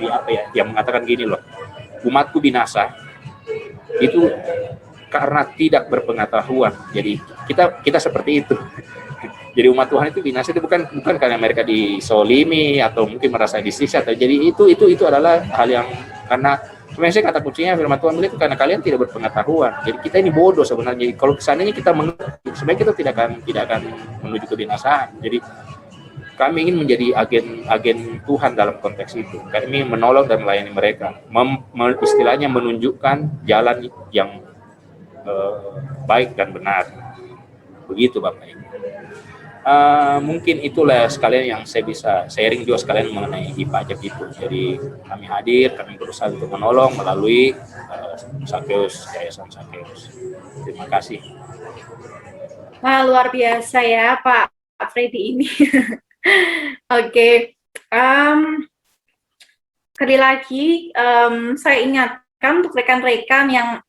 apa ya yang mengatakan gini loh, umatku binasa itu karena tidak berpengetahuan. Jadi kita seperti itu. Jadi umat Tuhan itu binasa itu bukan karena mereka disolimi atau mungkin merasa disiksa. Jadi itu adalah hal yang karena sebenarnya saya kata kuncinya firman Tuhan itu karena kalian tidak berpengetahuan. Jadi kita ini bodoh sebenarnya. Jadi kalau kesannya kita mengerti, sebenarnya kita tidak akan menuju kebinasaan. Jadi kami ingin menjadi agen Tuhan dalam konteks itu. Kami menolong dan melayani mereka. Istilahnya menunjukkan jalan yang baik dan benar. Begitu Bapak Ibu. Mungkin itulah sekalian yang saya bisa sharing juga sekalian mengenai iPajak itu. Jadi kami hadir, kami berusaha untuk menolong melalui Sakeus, Yayasan Sakeus. Terima kasih. Wah, luar biasa ya Pak Freddy ini. Oke. sekali lagi saya ingatkan untuk rekan-rekan yang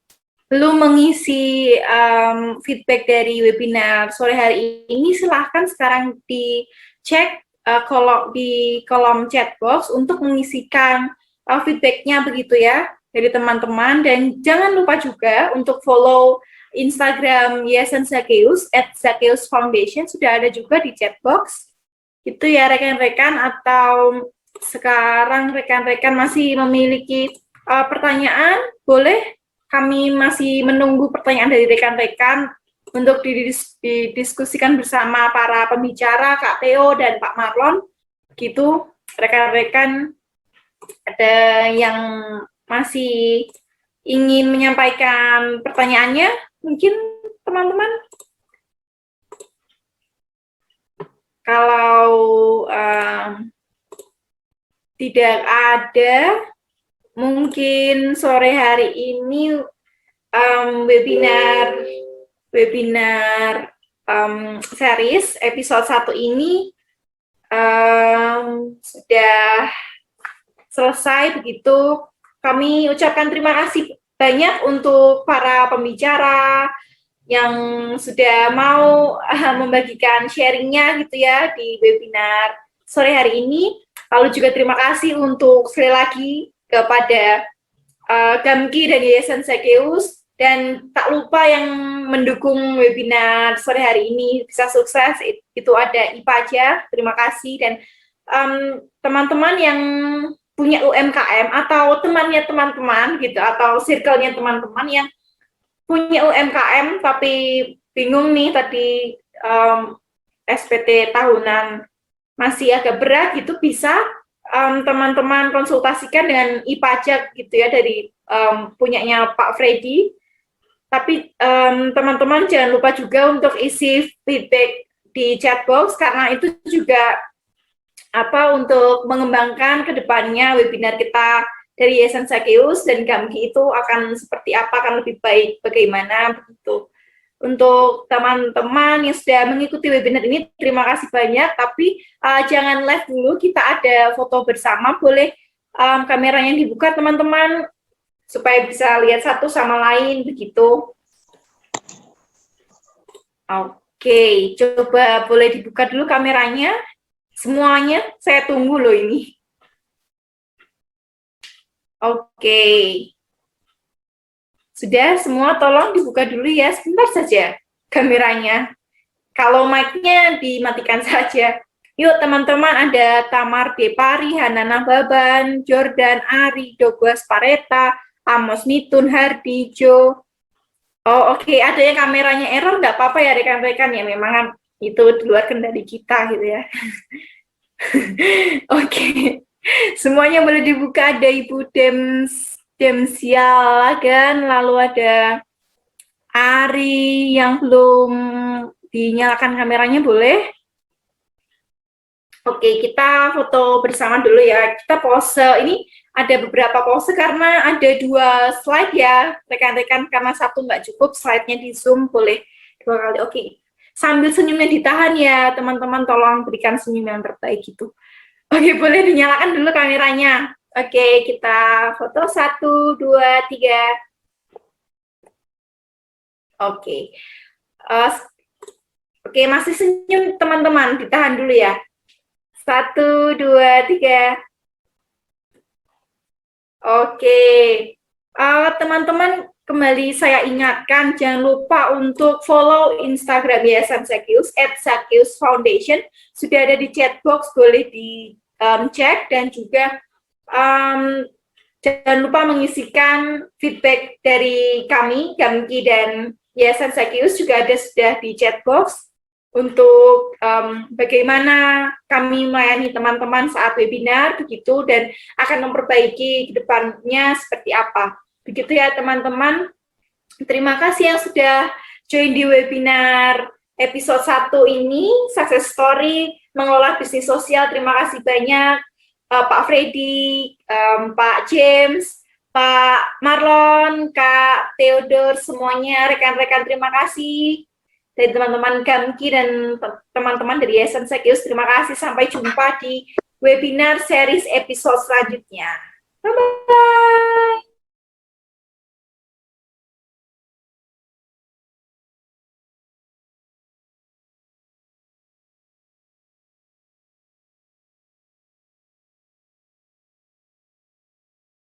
belum mengisi feedback dari webinar sore hari ini, silahkan sekarang dicek di kolom chat box untuk mengisikan feedbacknya begitu ya dari teman-teman. Dan jangan lupa juga untuk follow Instagram Yayasan Zaccheus @zaccheusfoundation, sudah ada juga di chat box. Itu ya rekan-rekan, atau sekarang rekan-rekan masih memiliki pertanyaan, boleh, kami masih menunggu pertanyaan dari rekan-rekan untuk didiskusikan bersama para pembicara, Kak Theo dan Pak Marlon. Gitu, rekan-rekan ada yang masih ingin menyampaikan pertanyaannya, mungkin teman-teman? Kalau tidak ada, mungkin sore hari ini webinar series episode 1 ini sudah selesai begitu. Kami ucapkan terima kasih banyak untuk para pembicara yang sudah mau membagikan sharingnya gitu ya di webinar sore hari ini. Lalu juga terima kasih untuk sekali lagi kepada Gamki dan Yayasan Zaccheus, dan tak lupa yang mendukung webinar sore hari ini bisa sukses, itu ada IPAJA, terima kasih. Dan teman-teman yang punya UMKM atau temannya teman-teman gitu, atau circle-nya teman-teman yang punya UMKM tapi bingung nih tadi SPT tahunan masih agak berat gitu, bisa teman-teman konsultasikan dengan IPAJA gitu ya, dari punyanya Pak Freddy. Tapi teman-teman jangan lupa juga untuk isi feedback di chat box, karena itu juga untuk mengembangkan ke depannya webinar kita dari Yayasan Zaccheus dan Gamki itu akan seperti apa, akan lebih baik bagaimana begitu. Untuk teman-teman yang sudah mengikuti webinar ini, terima kasih banyak, tapi jangan live dulu, kita ada foto bersama, boleh kameranya dibuka teman-teman, supaya bisa lihat satu sama lain, begitu. Oke, coba boleh dibuka dulu kameranya, semuanya, saya tunggu loh ini. Oke. Sudah semua, tolong dibuka dulu ya, sebentar saja kameranya. Kalau mic-nya dimatikan saja. Yuk teman-teman, ada Tamar Depari, Hanana Baban, Jordan Ari, Douglas Pareta, Amos Mitun, Hardi, Jo. Oh oke, ada yang kameranya error, nggak apa-apa ya rekan-rekan ya, memang itu di luar kendali kita gitu ya. Oke, semuanya boleh dibuka, ada Ibu Demsialagan, lalu ada Ari yang belum dinyalakan kameranya, boleh? Oke, kita foto bersama dulu ya. Kita pose, ini ada beberapa pose karena ada 2 slide ya, rekan-rekan, karena satu nggak cukup, slide-nya di zoom, boleh 2 kali. Oke, sambil senyumnya ditahan ya, teman-teman, tolong berikan senyum yang terbaik gitu. Oke, boleh dinyalakan dulu kameranya. Oke, kita foto 1, 2, 3. Oke. Oke, masih senyum teman-teman, ditahan dulu ya. 1, 2, 3. Oke. Teman-teman, kembali saya ingatkan, jangan lupa untuk follow Instagram Yayasan Zaccheus @zaccheusfoundation. Sudah ada di chat box, boleh dicek, dan juga jangan lupa mengisikan feedback dari kami, Gamki dan Yayasan Zaccheus juga ada sudah di chat box untuk bagaimana kami melayani teman-teman saat webinar begitu, dan akan memperbaiki ke depannya seperti apa. Begitu ya teman-teman. Terima kasih yang sudah join di webinar episode 1 ini, Success Story Mengelola Bisnis Sosial. Terima kasih banyak Pak Freddy, Pak James, Pak Marlon, Kak Theodore, semuanya, rekan-rekan, terima kasih. Dari teman-teman Gamki dan teman-teman dari Yayasan Zaccheus, terima kasih. Sampai jumpa di webinar series episode selanjutnya. Bye-bye.